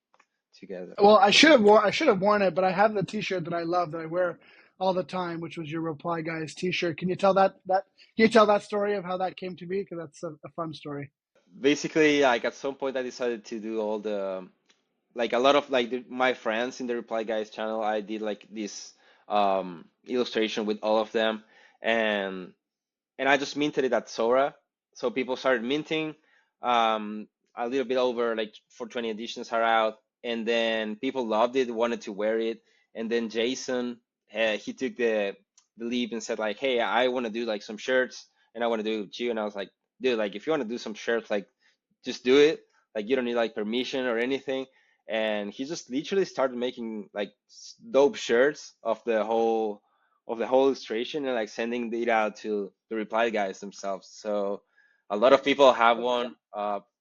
together.
Well, I should have worn it, but I have the T-shirt that I love that I wear all the time, which was your Reply Guys T-shirt. Can you tell can you tell that story of how that came to be? Because that's a fun story.
Basically, like at some point I decided to do all the like a lot of like my friends in the Reply Guys channel. I did like this illustration with all of them, and I just minted it at Sora. So people started minting. A little bit over like 420 editions are out, and then people loved it, wanted to wear it, and then Jason, he took the leap and said like, hey, I want to do like some shirts, and I want to do it with you. And I was like, dude, like if you want to do some shirts, like just do it. Like you don't need like permission or anything. And he just literally started making like dope shirts of the whole illustration and like sending it out to the Reply Guys themselves. So a lot of people have one.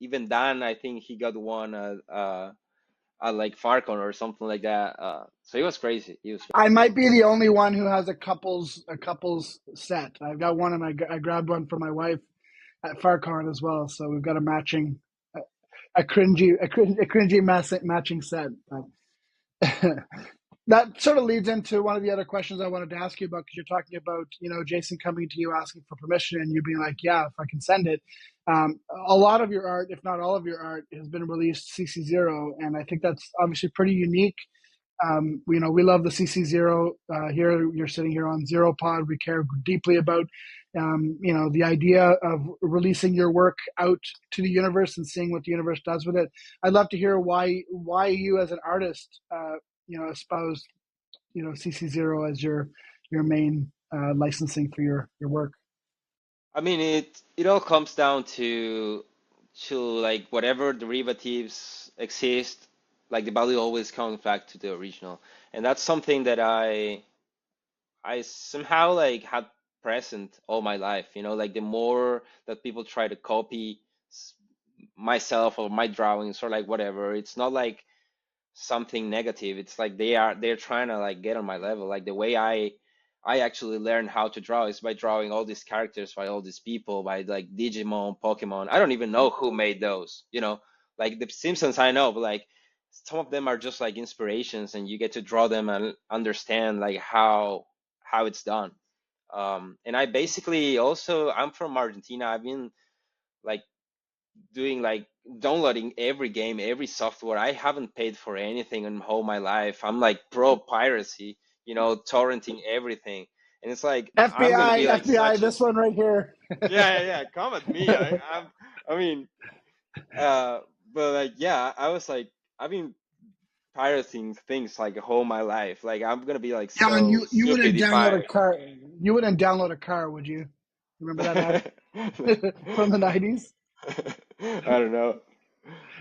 Even Dan, I think he got one at like Farcon or something like that. So it was crazy. It was
I might be the only one who has a couples set. I've got one, and I grabbed one for my wife at FarCon as well. So we've got a matching, a cringy matching set. That sort of leads into one of the other questions I wanted to ask you about, because you're talking about, Jason coming to you asking for permission and you being like, yeah, if I can send it. A lot of your art, if not all of your art, has been released CC0, and I think that's obviously pretty unique. We love the CC0 here. You're sitting here on ZeroPod. We care deeply about, the idea of releasing your work out to the universe and seeing what the universe does with it. I'd love to hear why you as an artist, espouse, CC0 as your main licensing for your work.
I mean, it all comes down to like whatever derivatives exist, like the value always comes back to the original, and that's something that I somehow like had present all my life. Like the more that people try to copy myself or my drawings or like whatever, it's not like something negative. It's like they're trying to like get on my level. Like the way I actually learned how to draw is by drawing all these characters by all these people, by like Digimon, Pokemon. I don't even know who made those, like the Simpsons I know, but like some of them are just like inspirations, and you get to draw them and understand like how it's done. And I basically also, I'm from Argentina. I've been like doing like downloading every game, every software. I haven't paid for anything in all my life. I'm like pro piracy, torrenting everything. And it's like I'm gonna be like
FBI,
such a
this one right here.
yeah. Come at me. I mean, but like yeah, I was like I've been pirating things like all my life. Like I'm gonna be like
John,
so
you wouldn't download a
stupidified.
car. You wouldn't download a car, would you? Remember that ad from the 90s?
I don't know.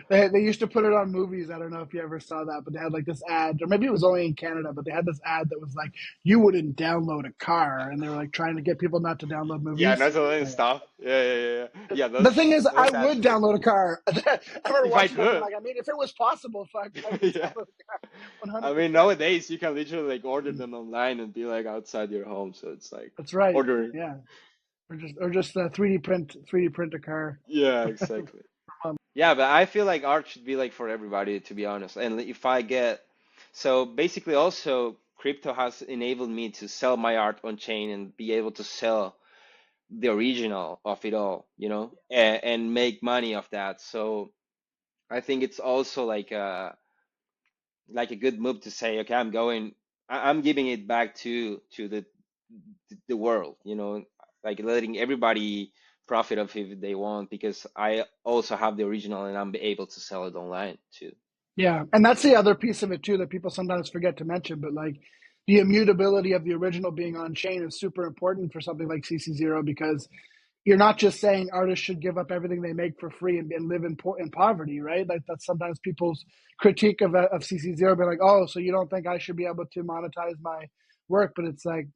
They used to put it on movies. I don't know if you ever saw that, but they had like this ad, or maybe it was only in Canada, but they had this ad that was like, you wouldn't download a car. And they were like trying to get people not to download
Yeah,
movies.
not to stuff. Yeah. Yeah,
The thing is, I
those
would
ads were
download a car. I remember
if I
watching that. I'm
could.
like, I mean, if it was possible, fuck, I would
Yeah.
download a car.
I mean,
100%.
nowadays you can literally like order them online and be like outside your home. So it's like
That's right.
ordering.
Yeah. Or just 3D print a car.
Yeah, exactly. Yeah, but I feel like art should be like for everybody, to be honest. And if I get, so basically also crypto has enabled me to sell my art on chain and be able to sell the original of it all, and make money off that. So I think it's also like a good move to say, okay, I'm giving it back to the world, like letting everybody profit of it if they want, because I also have the original and I'm able to sell it online too.
Yeah, and that's the other piece of it too that people sometimes forget to mention. But like the immutability of the original being on chain is super important for something like CC0, because you're not just saying artists should give up everything they make for free and live in poverty, right? Like that's sometimes people's critique of CC0, being like, oh, so you don't think I should be able to monetize my work? But it's like,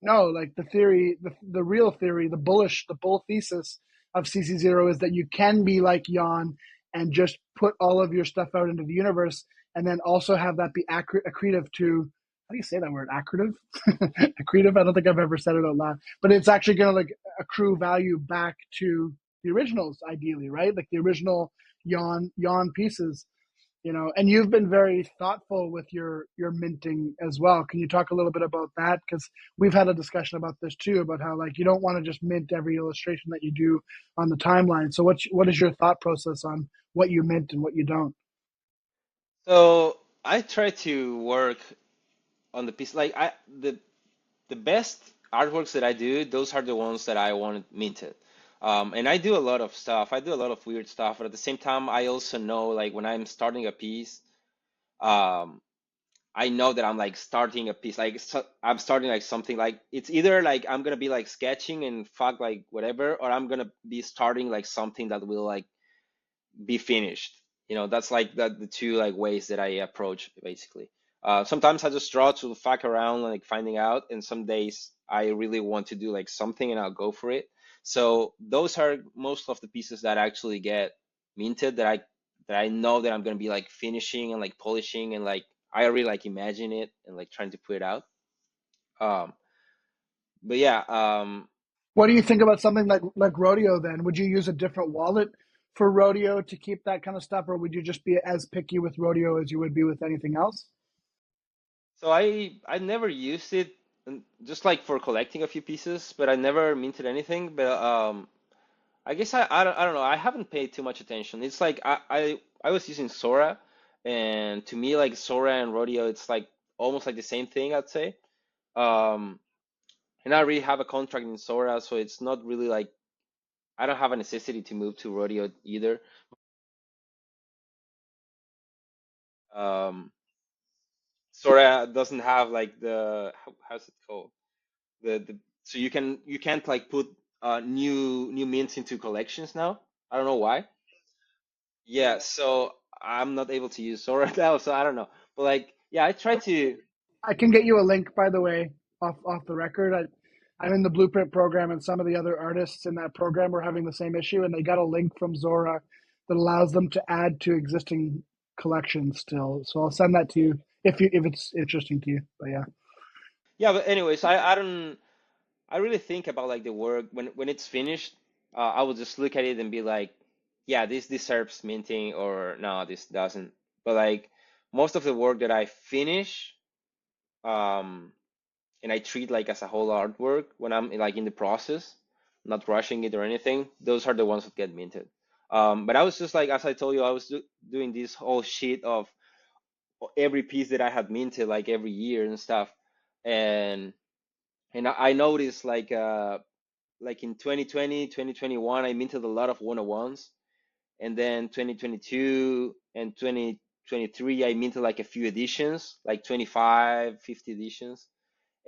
no, like the theory, the real theory, the bull thesis of CC0 is that you can be like Yon and just put all of your stuff out into the universe, and then also have that be accretive to, how do you say that word? Accretive? Accretive? I don't think I've ever said it out loud. But it's actually going to like accrue value back to the originals, ideally, right? Like the original Yon pieces, you know. And you've been very thoughtful with your minting as well. Can you talk a little bit about that? Because we've had a discussion about this too, about how like you don't want to just mint every illustration that you do on the timeline. So what is your thought process on what you mint and what you don't?
So I try to work on the piece like the best artworks that I do, those are the ones that I want minted. And I do a lot of stuff. I do a lot of weird stuff, but at the same time, I also know like when I'm starting a piece, um, I know that I'm like starting a piece, like I'm starting like something like it's either like I'm gonna be like sketching and fuck like whatever, or I'm gonna be starting like something that will like be finished. You know, that's like the two like ways that I approach basically. Sometimes I just draw to fuck around like finding out, and some days I really want to do like something and I'll go for it. So those are most of the pieces that actually get minted that I know that I'm gonna be like finishing and like polishing and like I already like imagine it and like trying to put it out. Um, but yeah,
What do you think about something like Rodeo then? Would you use a different wallet for Rodeo to keep that kind of stuff, or would you just be as picky with Rodeo as you would be with anything else?
so I never used it just like for collecting a few pieces, but I never minted anything. But I guess I don't know. I haven't paid too much attention. It's like I was using Sora, and to me like Sora and Rodeo, it's like almost like the same thing, I'd say. Um, and I already have a contract in Sora, so it's not really like I don't have a necessity to move to Rodeo either. Um, Sora doesn't have like how's it called? The so you can't like put new mints into collections now. I don't know why. Yeah, so I'm not able to use Sora now, so I don't know. But like, yeah, I try to.
I can get you a link, by the way, off the record. I'm in the Blueprint program, and some of the other artists in that program are having the same issue, and they got a link from Zora that allows them to add to existing collections still. So I'll send that to you if it's interesting to you. But yeah.
Yeah, but anyways, I don't. I really think about like the work when it's finished. I will just look at it and be like, yeah, this deserves minting, or no, this doesn't. But like most of the work that I finish, um, and I treat like as a whole artwork when I'm like in the process, not rushing it or anything, those are the ones that get minted. But I was just like, as I told you, I was doing this whole shit of every piece that I had minted like every year and stuff, and I noticed like in 2020, 2021, I minted a lot of one-on-ones, and then 2022 and 2023, I minted like a few editions, like 25, 50 editions.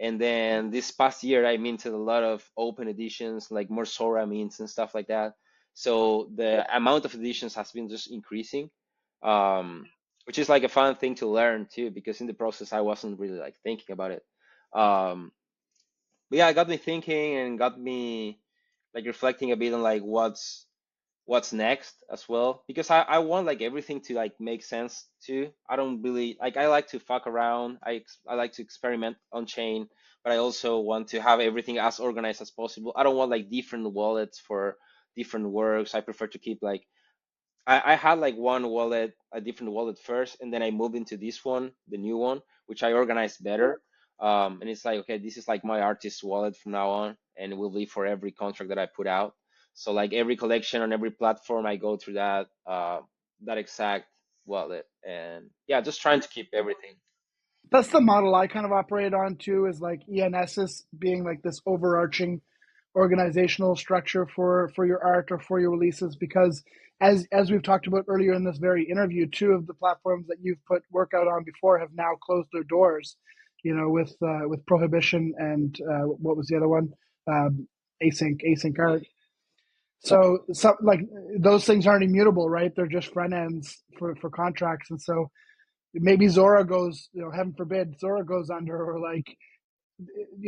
And then this past year, I minted a lot of open editions, like more Sora mints and stuff like that. So the amount of editions has been just increasing, which is like a fun thing to learn too, because in the process, I wasn't really like thinking about it. Um, but yeah, it got me thinking and got me like reflecting a bit on like what's next as well, because I want like everything to like make sense too. I don't really like I like to fuck around. I like to experiment on chain, but I also want to have everything as organized as possible. I don't want like different wallets for different works. I prefer to keep like I had like one wallet, a different wallet first, and then I moved into this one, the new one, which I organized better. And it's like, okay, this is like my artist wallet from now on, and it will be for every contract that I put out. So like every collection on every platform, I go through that exact wallet, and yeah, just trying to keep everything.
That's the model I kind of operate on too, is like ENSs being like this overarching organizational structure for your art or for your releases, because as we've talked about earlier in this very interview, two of the platforms that you've put work out on before have now closed their doors, you know, with Prohibition and what was the other one, async art. So like those things aren't immutable, right? They're just front ends for contracts. And so maybe Zora goes, you know, heaven forbid, Zora goes under, or like,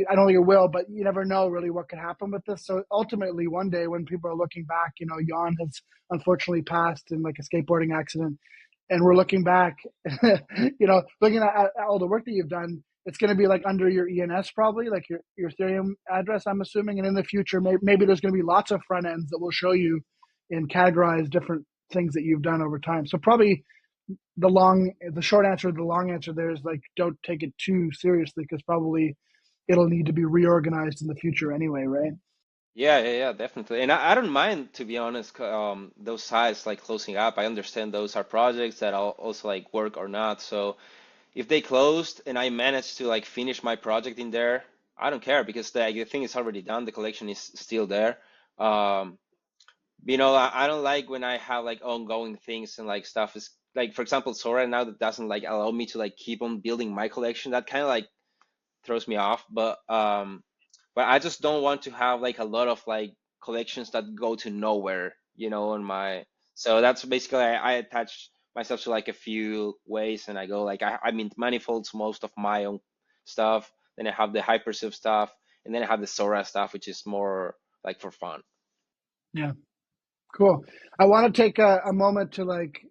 I don't think it will, but you never know really what could happen with this. So ultimately, one day when people are looking back, you know, Yon has unfortunately passed in like a skateboarding accident, and we're looking back, looking at all the work that you've done, it's going to be like under your ENS, probably like your Ethereum address, I'm assuming. And in the future, maybe there's going to be lots of front ends that will show you and categorize different things that you've done over time. So probably the short answer, the long answer there is like, don't take it too seriously, because probably it'll need to be reorganized in the future anyway, right?
Yeah, definitely. And I don't mind, to be honest, those sites like closing up. I understand those are projects that I'll also like work or not. So if they closed and I managed to like finish my project in there, I don't care because the thing is already done. The collection is still there. Um, I don't like when I have like ongoing things and like stuff is like, for example, Sora now that doesn't like allow me to like keep on building my collection. That kind of like throws me off. But I just don't want to have like a lot of like collections that go to nowhere, on my. So that's basically I attach myself to like a few ways, and I go like I mean manifolds most of my own stuff. Then I have the hypersive stuff, and then I have the Sora stuff, which is more like for fun.
Yeah, cool. I want to take a moment to like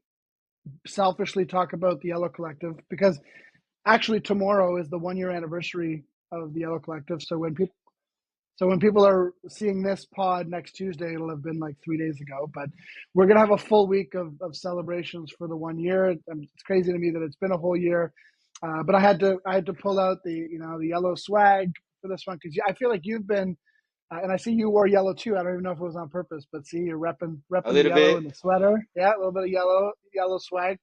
selfishly talk about the Yellow Collective, because actually tomorrow is the 1 year anniversary of the Yellow Collective. So when people are seeing this pod next Tuesday, it'll have been like 3 days ago. But we're gonna have a full week of celebrations for the 1 year. It's crazy to me that it's been a whole year. But I had to pull out the yellow swag for this one, because I feel like you've been, and I see you wore yellow too. I don't even know if it was on purpose, but see, you're
A
repping the
little
yellow in
bit.
the sweater. Yeah, a little bit of yellow swag.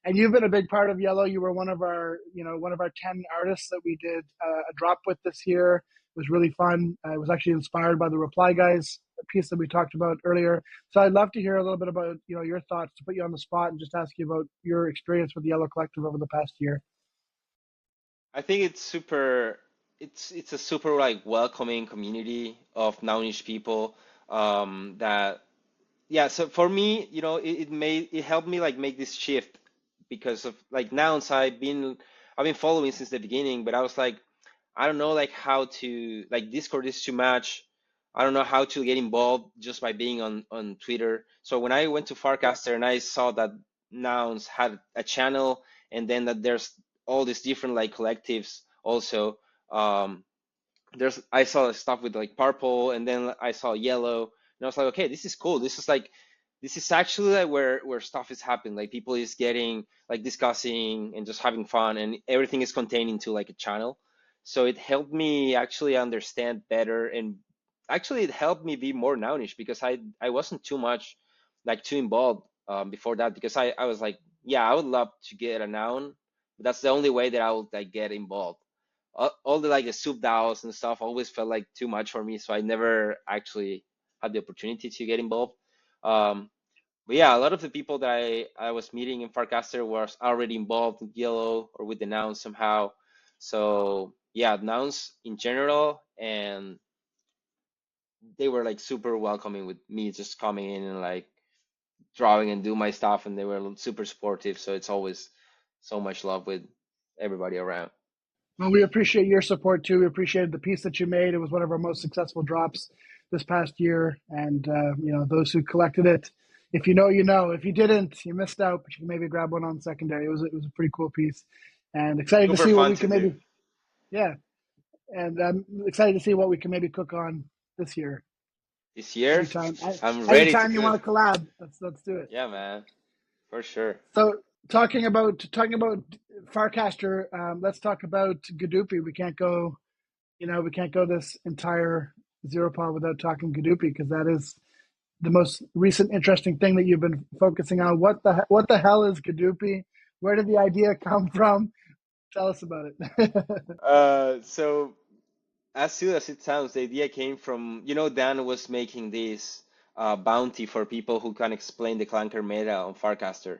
And you've been a big part of Yellow. You were one of our 10 artists that we did a drop with this year. It was really fun. It was actually inspired by the Reply Guys piece that we talked about earlier. So I'd love to hear a little bit about your thoughts, to put you on the spot and just ask you about your experience with the Yellow Collective over the past year.
I think it's super. It's a super like welcoming community of nownish people. That Yeah, so for me, it helped me like make this shift because of like nouns I've been following since the beginning, but I was like, I don't know like how to like Discord is too much. I don't know how to get involved just by being on Twitter. So when I went to
Yeah.
Farcaster and I saw that nouns had a channel and then that there's all these different like collectives also. Um, I saw stuff with like purple and then I saw yellow and I was like, okay, this is cool. This is actually like where stuff is happening. Like people is getting like discussing and just having fun and everything is contained into like a channel. So it helped me actually understand better and actually it helped me be more nounish because I wasn't too involved before that because I was like, yeah, I would love to get a noun, but that's the only way that I would like get involved. All the like the soup DAOs and stuff always felt like too much for me, so I never actually had the opportunity to get involved. Um, but yeah, a lot of the people that I was meeting in Farcaster was already involved in Yellow or with the nouns somehow. So yeah, nouns in general, and they were like super welcoming with me just coming in and like drawing and do my stuff, and they were super supportive. So it's always so much love with everybody around.
Well, we appreciate your support too. We appreciated the piece that you made. It was one of our most successful drops this past year, and those who collected it. If you know, you know. If you didn't, you missed out. But you can maybe grab one on secondary. It was a pretty cool piece, and excited to
Super
see what
fun
we
to
can
do.
maybe. Yeah, and I'm excited to see what we can maybe cook on this year.
This year,
Anytime,
I'm ready to
anytime you
cook.
want to collab, let's do it.
Yeah, man, for sure.
So talking about Farcaster, let's talk about GDUPI. We can't go this entire ZeroPod without talking GDUPI, because that is the most recent interesting thing that you've been focusing on. What the hell is GDUPI? Where did the idea come from? Tell us about it.
So as soon as it sounds, the idea came from, Dan was making this bounty for people who can explain the Clanker meta on Farcaster.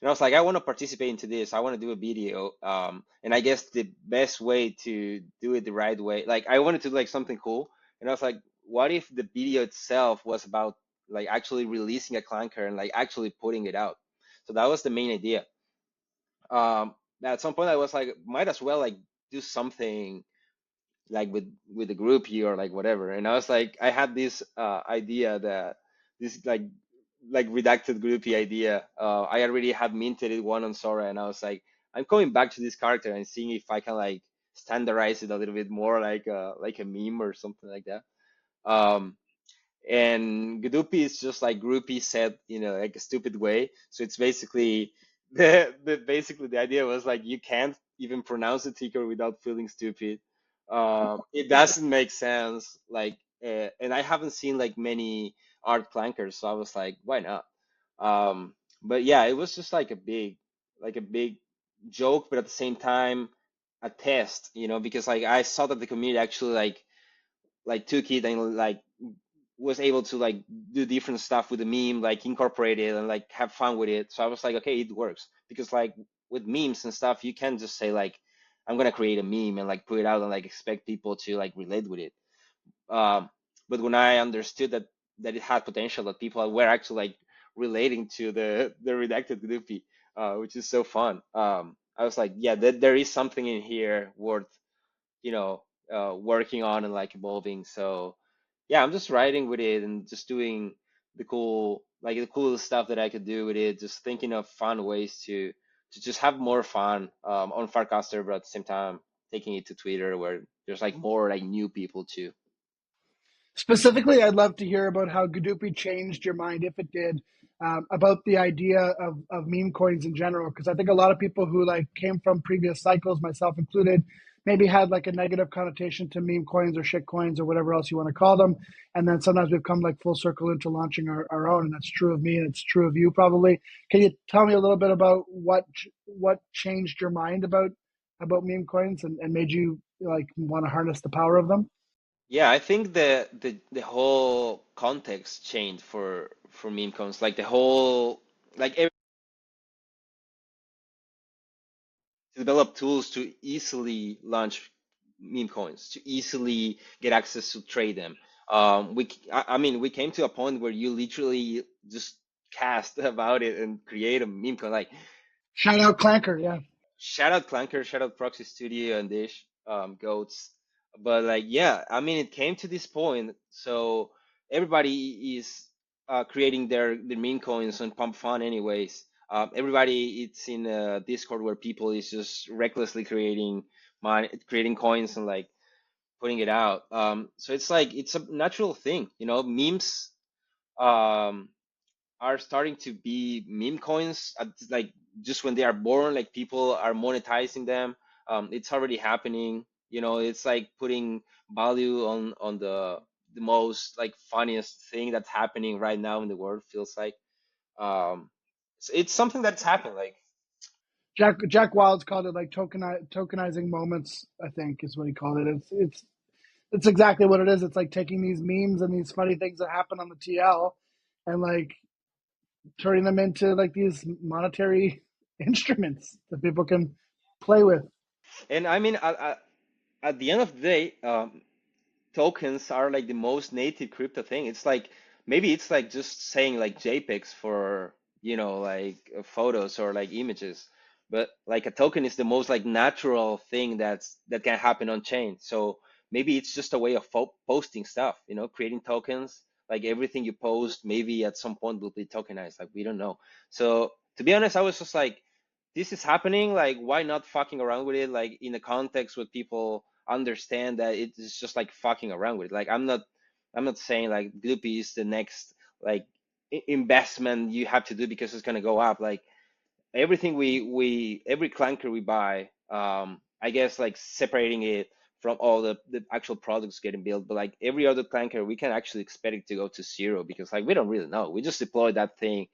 And I was like, I want to participate into this. I want to do a video. And I guess the best way to do it the right way, like I wanted to do like something cool. And I was like, what if the video itself was about like actually releasing a Clanker and like actually putting it out? So that was the main idea. At some point I was like, might as well like do something like with the group here or like whatever. And I was like, I had this idea that this like like redacted groupie idea. I already had minted it one on Sora, and I was like, I'm coming back to this character and seeing if I can like standardize it a little bit more, like a meme or something like that. Um, and Gdupi is just like groupie said, like a stupid way. So it's basically basically the idea was like you can't even pronounce a ticker without feeling stupid. It doesn't make sense. And I haven't seen like many art clankers, so I was like, why not? But yeah, it was just like a big joke, but at the same time, a test, because like I saw that the community actually like took it and like was able to like do different stuff with the meme, like incorporate it and like have fun with it. So I was like, okay, it works because like with memes and stuff, you can't just say like, I'm gonna create a meme and like put it out and like expect people to like relate with it. Um, but when I understood that it had potential, that people were actually like relating to the redacted Gdupi, which is so fun. I was like, yeah, there is something in here worth you know working on and like evolving. So yeah, I'm just writing with it and just doing the cool stuff that I could do with it, just thinking of fun ways to just have more fun on Farcaster, but at the same time taking it to Twitter where there's like more like new people too.
Specifically, I'd love to hear about how Gdupi changed your mind, if it did, about the idea of meme coins in general. Because I think a lot of people who like came from previous cycles, myself included, maybe had like a negative connotation to meme coins or shit coins or whatever else you want to call them. And then sometimes we've come like full circle into launching our own, and that's true of me, and it's true of you probably. Can you tell me a little bit about what changed your mind about meme coins and made you like want to harness the power of them?
Yeah, I think the whole context changed for meme cons, like the whole like to develop tools to easily launch meme coins, to easily get access to trade them. I mean, we came to a point where you literally just cast about it and create a meme coin. Like,
Shout out Clanker, yeah.
shout out Clanker, shout out Proxy Studio and Dish, goats. But like, yeah, I mean, it came to this point, so everybody is creating their meme coins on Pump Fun, anyways. Everybody, it's in Discord where people is just recklessly creating coins and like putting it out. So it's like it's a natural thing, memes. Um, are starting to be meme coins like just when they are born, like people are monetizing them. It's already happening, it's like putting value on the most like funniest thing that's happening right now in the world, feels like. It's something that's happened, like.
Jack Wild's called it like tokenizing moments. I think is what he called it. It's exactly what it is. It's like taking these memes and these funny things that happen on the TL, and like turning them into like these monetary instruments that people can play with.
And I mean, at the end of the day, tokens are like the most native crypto thing. It's like maybe it's like just saying like JPEGs for like photos or like images, but like a token is the most like natural thing that can happen on chain. So maybe it's just a way of posting stuff, creating tokens. Like everything you post, maybe at some point will be tokenized. Like we don't know. So to be honest, I was just like, this is happening. Like why not fucking around with it? Like in a context where people understand that it's just like fucking around with it. Like I'm not saying like Gdupi is the next like investment you have to do because it's gonna go up. Like everything we every clanker we buy, I guess like separating it from all the actual products getting built, but like every other clanker we can actually expect it to go to zero because like we don't really know. We just deploy that thing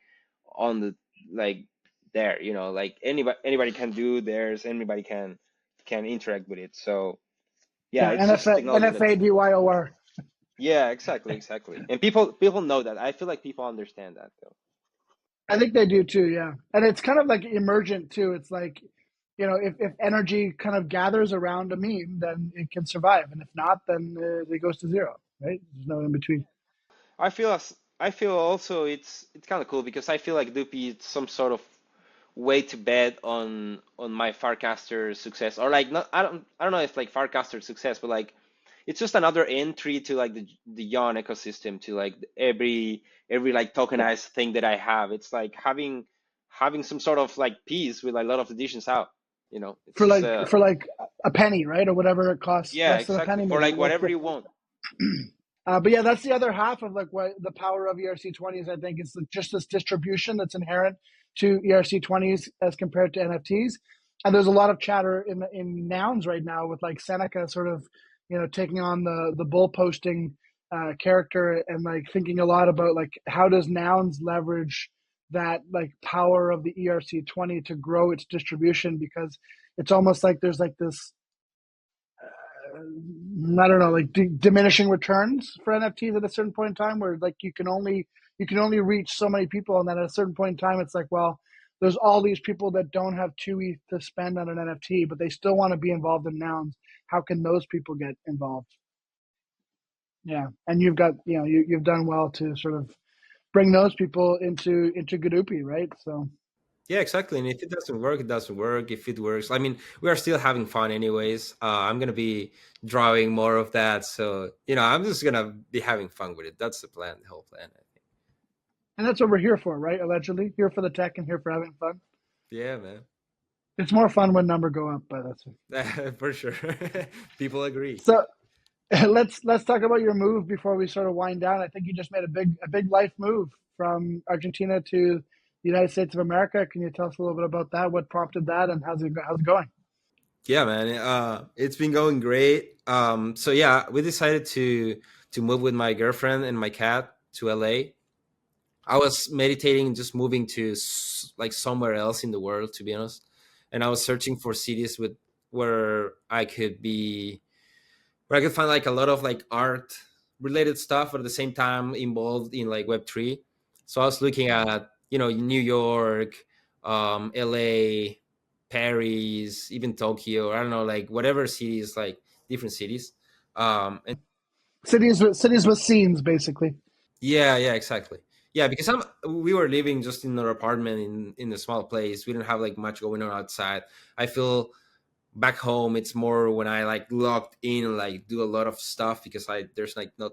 on the like there, like anybody can do theirs, anybody can interact with it. So yeah,
Yeah,
it's just technology that's.
NFADYOR.
Yeah, exactly. And people know that. I feel like people understand that though.
I think they do too. Yeah, and it's kind of like emergent too. It's like, if energy kind of gathers around a meme, then it can survive, and if not, then it goes to zero. Right? There's no in between.
I feel also it's kind of cool because I feel like Dupi is some sort of way to bet on my Farcaster success, or like not. I don't know if like Farcaster success, but like it's just another entry to like the Yon ecosystem, to like every like tokenized thing that I have. It's like having some sort of like piece with like, a lot of editions out. It's
For
just
like a penny, right, or whatever it costs,
yeah,
less than a
exactly,
penny
for
maybe.
like
Like,
whatever you want.
but yeah, that's the other half of like what the power of ERC20s. I think is just this distribution that's inherent to ERC20s as compared to NFTs. And there's a lot of chatter in nouns right now with like Seneca sort of taking on the bull posting character, and like thinking a lot about like how does nouns leverage that like power of the ERC20 to grow its distribution, because it's almost like there's like this I don't know, like diminishing returns for NFTs at a certain point in time, where like you can only reach so many people, and then at a certain point in time, it's like, well, there's all these people that don't have 2 ETH to spend on an NFT, but they still want to be involved in nouns. How can those people get involved? Yeah, and you've got you've done well to sort of bring those people into GDUPI, right? So
Yeah, exactly. And if it doesn't work, it doesn't work. If it works, I mean, we are still having fun anyways. I'm gonna be drawing more of that, so I'm just gonna be having fun with it. That's the plan, the whole plan. I think.
and that's what we're here for, right? Allegedly, here for the tech and here for having fun.
Yeah, man.
It's more fun when number go up, but that's
For sure. People agree.
so. Let's talk about your move before we sort of wind down. I think you just made a big life move from Argentina to the United States of America. Can you tell us a little bit about that? What prompted that, and how's it going?
Yeah, man. It's been going great. So yeah, we decided to move with my girlfriend and my cat to LA. I was meditating just moving to like somewhere else in the world, to be honest. And I was searching for cities with where I could be, where I could find like a lot of like art related stuff, but at the same time involved in like Web3. So I was looking at New York, LA, Paris, even Tokyo. I don't know, like whatever cities, like different cities. And
Cities with scenes, basically.
yeah, yeah, exactly. Yeah, because we were living just in our apartment in a small place. We didn't have like much going on outside. I feel back home it's more when I like logged in and like do a lot of stuff because I there's like not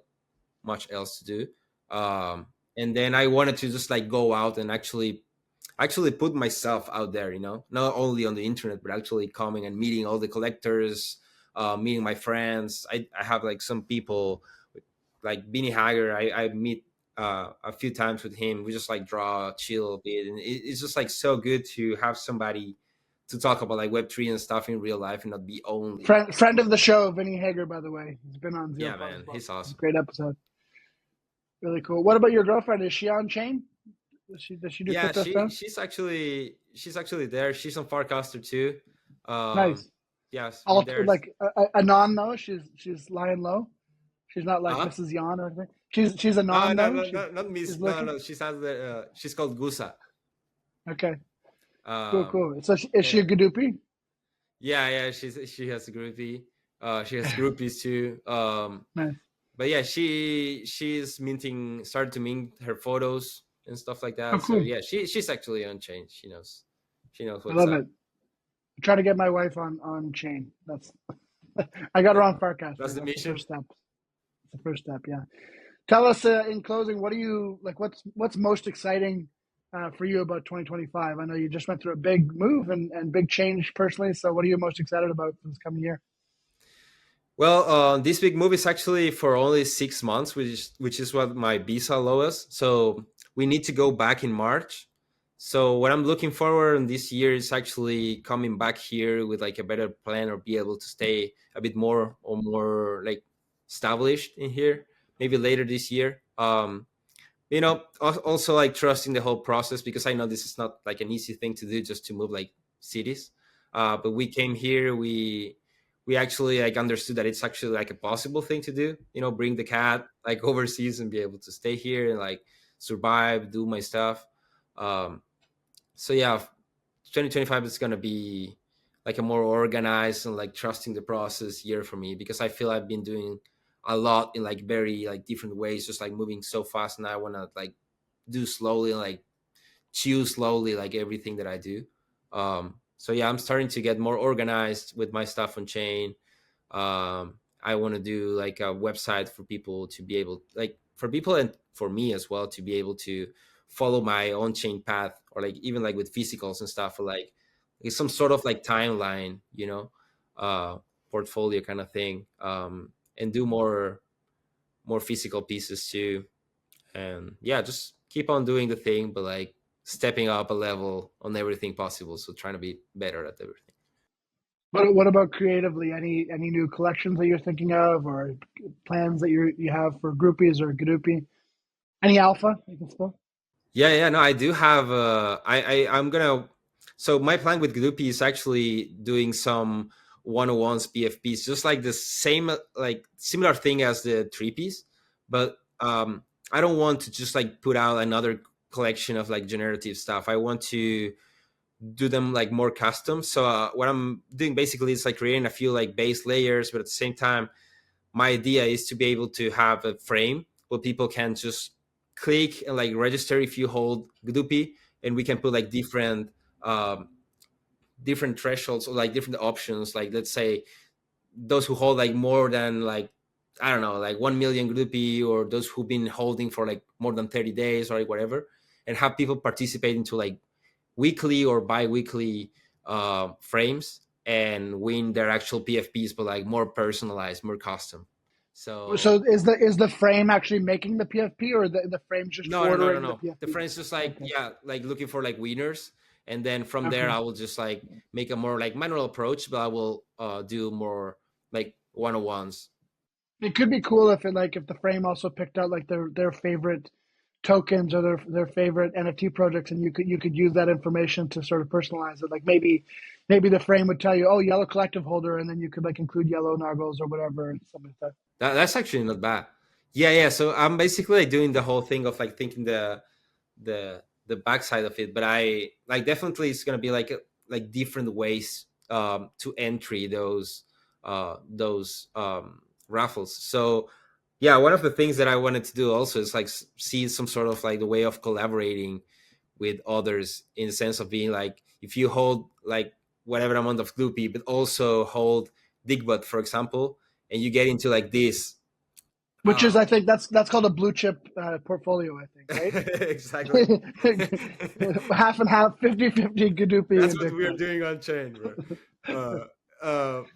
much else to do. And then I wanted to just like go out and actually put myself out there, not only on the internet, but actually coming and meeting all the collectors, meeting my friends. I have like some people like Beanie Hager. I meet a few times with him. We just like draw, chill a bit, and it's just like so good to have somebody to talk about like Web3 and stuff in real life and not be only.
Friend of the show, Vinny Hager, by the way. He's been on Zero
Yeah,
Pod as
man,
well.
he's awesome.
Great episode. Really cool. What about your girlfriend? Is she on chain? Does she do
Yeah,
crypto stuff?
she's actually there. She's on Farcaster too.
Nice.
Yes,
All
there's
like a non though. She's lying low. She's not like
huh?
Mrs. Yon or anything. She's a
No,
non
no,
though.
no,
She's
no, not
she's
Miss. No,
looking.
no. She's called Gusa.
Okay. Cool,
Um,
cool. So is she
yeah,
a Gadupi?
yeah, yeah. She has a groupie. She has groupies too.
Nice.
But yeah, she's started to mint her photos and stuff like
Oh,
that. So
cool.
yeah, she's actually on chain. She knows
I
what's
love
up.
it. Try to get my wife on chain. That's I got her on
That's
Farcaster.
the
That's the first
mission.
step. It's the first step. Yeah. Tell us in closing, what do you like? What's most exciting for you about 2025? I know you just went through a big move and big change personally. So, what are you most excited about for this coming year?
Well, this big move is actually for only 6 months, which is what my visa allows us. So we need to go back in March. So what I'm looking forward in this year is actually coming back here with like a better plan or be able to stay a bit more like established in here, maybe later this year. Also like trusting the whole process because I know this is not like an easy thing to do just to move like cities. But we came here, we actually like understood that it's actually like a possible thing to do, bring the cat like overseas and be able to stay here and like survive, do my stuff. um so yeah, 2025 is going to be like a more organized and like trusting the process year for me because I feel I've been doing a lot in like very like different ways, just like moving so fast, and I want to like do slowly, like choose slowly like everything that I do. So yeah, I'm starting to get more organized with my stuff on chain. I want to do like a website for people to be able, like for people and for me as well, to be able to follow my own chain path, or like even like with physicals and stuff, or like it's some sort of like timeline, uh portfolio kind of thing, and do more physical pieces too. And yeah, just keep on doing the thing, but like stepping up a level on everything possible, so trying to be better at everything.
What about creatively? Any new collections that you're thinking of, or plans that you have for groupies or Gdupi? Any alpha you can spill?
Yeah, no, I do have. I'm gonna. So my plan with Gdupi is actually doing some 101s PFPs, just like the same, like similar thing as the three piece, but I don't want to just like put out another collection of like generative stuff. I want to do them like more custom. So what I'm doing basically is like creating a few like base layers, but at the same time, my idea is to be able to have a frame where people can just click and like register if you hold Gdupi, and we can put like um, different thresholds, or like different options. Like let's say those who hold like more than like, I don't know, like 1 million Gdupi, or those who've been holding for like more than 30 days or like whatever, and have people participate into like weekly or bi-weekly frames, and win their actual PFPs, but like more personalized, more custom. So
So is the frame actually making the PFP, or the frame's just ordering the
no. The
PFP?
friends just like,
Okay.
yeah, like looking for like winners, and then from there
Okay.
I will just like make a more like manual approach, but I will do more like 101s.
It could be cool if if the frame also picked out like their favorite tokens, or their favorite NFT projects, and you could use that information to sort of personalize it. Like maybe the frame would tell you, oh, yellow collective holder, and then you could like include yellow nargles or whatever, and something like that.
That's actually not bad. Yeah. So I'm basically like doing the whole thing of like thinking the backside of it, but I like definitely it's gonna be like different ways to entry those raffles. So yeah, one of the things that I wanted to do also is like see some sort of like the way of collaborating with others, in the sense of being like, if you hold like whatever amount of Gdupi, but also hold Digbot, for example, and you get into like this
Which is, I think that's called a blue chip portfolio, I think, right?
exactly.
Half and half, 50-50 Gadupi
That's
and
what we are
Dickbot.
doing on chain, bro.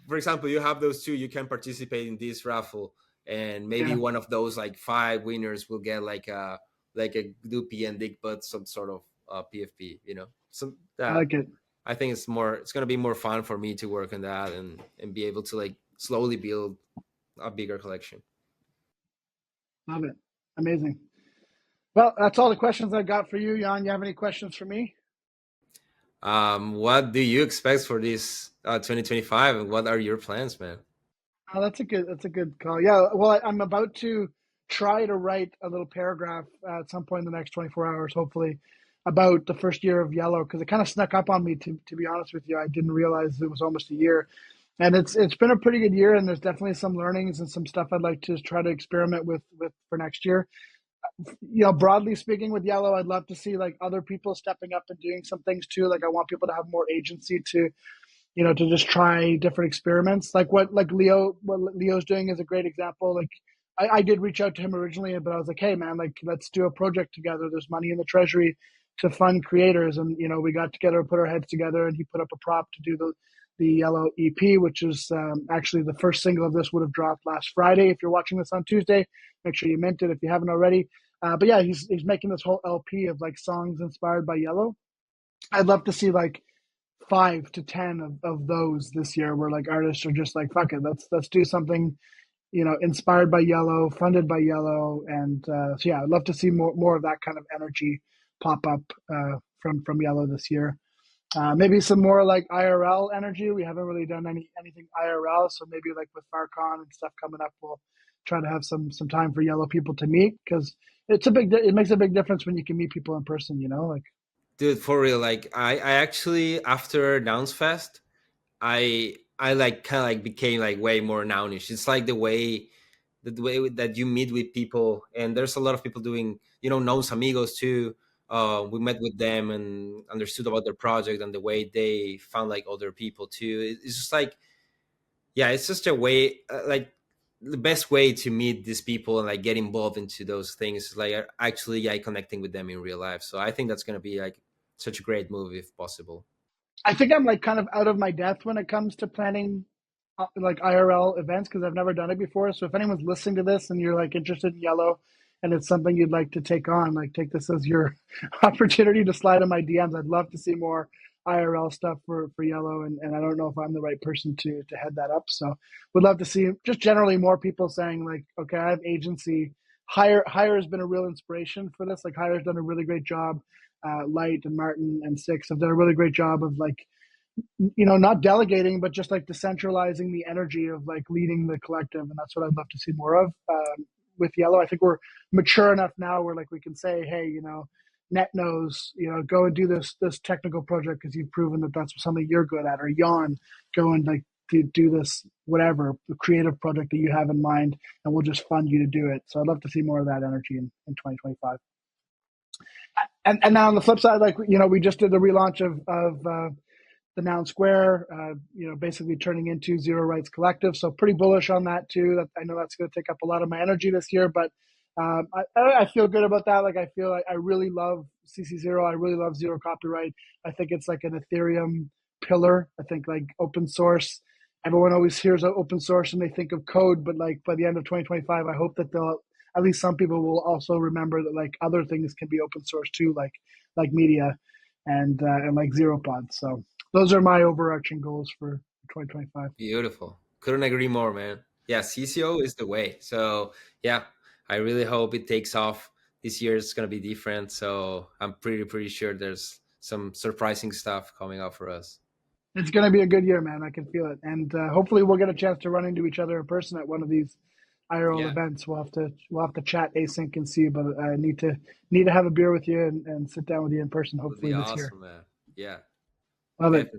For example, you have those two, you can participate in this raffle, and maybe
Yeah,
one of those like 5 winners will get like a Gdupi and Digbot, some sort of PFP. Some
I
that
like it.
I think it's gonna be more fun for me to work on that, and be able to like slowly build a bigger collection.
Love it. Amazing. Well, that's all the questions I got for you, Jan. You have any questions for me?
What do you expect for this 2025, and what are your plans, man?
Oh, that's a good call. Yeah, well, I'm about to try to write a little paragraph at some point in the next 24 hours, hopefully, about the first year of Yellow, because it kind of snuck up on me. To be honest with you, I didn't realize it was almost a year, and it's been a pretty good year. And there's definitely some learnings and some stuff I'd like to try to experiment with for next year. Broadly speaking, with Yellow, I'd love to see like other people stepping up and doing some things too. Like I want people to have more agency to just try different experiments. Like what Leo's doing is a great example. Like I did reach out to him originally, but I was like, hey man, like let's do a project together. There's money in the treasury to fund creators, and we got together, put our heads together, and he put up a prop to do the Yellow EP, which is actually the first single of this would have dropped last Friday. If you're watching this on Tuesday, make sure you mint it if you haven't already. But yeah, he's making this whole LP of like songs inspired by Yellow. I'd love to see like 5 to 10 of those this year, where like artists are just like, fuck it, let's do something inspired by Yellow, funded by Yellow. And so yeah, I'd love to see more of that kind of energy pop up from Yellow this year. Maybe some more like IRL energy. We haven't really done anything IRL, so maybe like with Farcon and stuff coming up, we'll try to have some time for Yellow people to meet, because it makes a big difference when you can meet people in person. Like
Dude, for real, like I actually, after Nouns Fest, I like kind of like became like way more nounish. It's like the way that you meet with people, and there's a lot of people doing Nouns Amigos too. We met with them and understood about their project, and the way they found like other people too. It's just like, yeah, it's just a way like the best way to meet these people and like get involved into those things is like actually connecting with them in real life. So I think that's going to be like such a great move if possible.
I think I'm like kind of out of my depth when it comes to planning like IRL events because I've never done it before. So if anyone's listening to this and you're like interested in yellow and it's something you'd like to take on, like take this as your opportunity to slide in my DMs. I'd love to see more IRL stuff for yellow, and I don't know if I'm the right person to head that up. So would love to see just generally more people saying like, okay, I have agency. Hire has been a real inspiration for this. Like Hire's done a really great job. Light and Martin and Six have done a really great job of like, not delegating, but just like decentralizing the energy of like leading the collective. And that's what I'd love to see more of with yellow. I think we're mature enough now where like we can say, hey, Net knows, go and do this technical project because you've proven that that's something you're good at, or Yon, go and like do this, whatever, the creative project that you have in mind, and we'll just fund you to do it. So I'd love to see more of that energy in 2025. And now on the flip side, like, we just did the relaunch of the Noun Square, basically turning into Zero Rights Collective. So pretty bullish on that too. I know that's going to take up a lot of my energy this year, but I feel good about that. Like I feel like I really love CC0. I really love zero copyright. I think it's like an Ethereum pillar. I think like open source. Everyone always hears of open source and they think of code, but like by the end of 2025, I hope that at least some people will also remember that like other things can be open source too, like media and like ZEROPOD. So those are my overarching goals for 2025.
Beautiful. Couldn't agree more, man. Yeah, CCO is the way. So yeah, I really hope it takes off. This year is going to be different. So I'm pretty sure there's some surprising stuff coming up for us.
It's going to be a good year, man. I can feel it. And hopefully we'll get a chance to run into each other in person at one of these IRL events. We'll have to chat async and see, but I need to have a beer with you and sit down with you in person hopefully this year.
Man. Yeah.
Love it.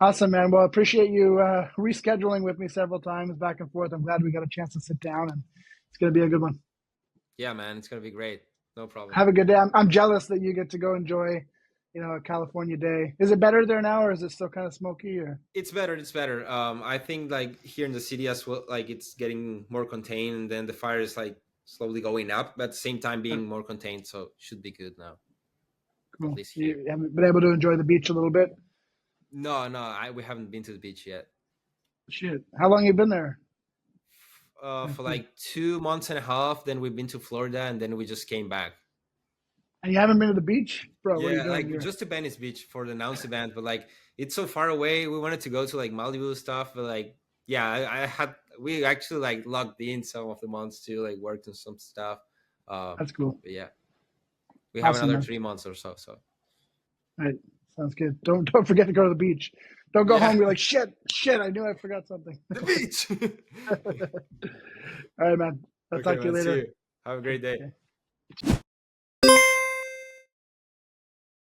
Awesome, man. Well, I appreciate you rescheduling with me several times back and forth. I'm glad we got a chance to sit down, and it's going to be a good one.
Yeah, man. It's going to be great. No problem.
Have a good day. I'm jealous that you get to go enjoy, a California day. Is it better there now, or is it still kind of smoky? Or
it's better. I think like here in the city as well, like it's getting more contained, and then the fire is like slowly going up, but at the same time being more contained. So it should be good now.
Cool. You haven't been able to enjoy the beach a little bit?
No, we haven't been to the beach yet.
Shit. How long have you been there?
For like 2 months and a half. Then we've been to Florida, and then we just came back.
And you haven't been to the beach, bro?
Yeah, what are you doing like here? Just to Venice Beach for the announce event, but like it's so far away. We wanted to go to like Malibu stuff, but like we actually like logged in some of the months too, like worked on some stuff.
That's cool.
But yeah, we have another 3 months or so. So,
all right, sounds good. Don't forget to go to the beach. Don't go home and be like, shit, I knew I forgot something.
The beach.
All right, man. I'll talk to you later.
Have a great day. Okay.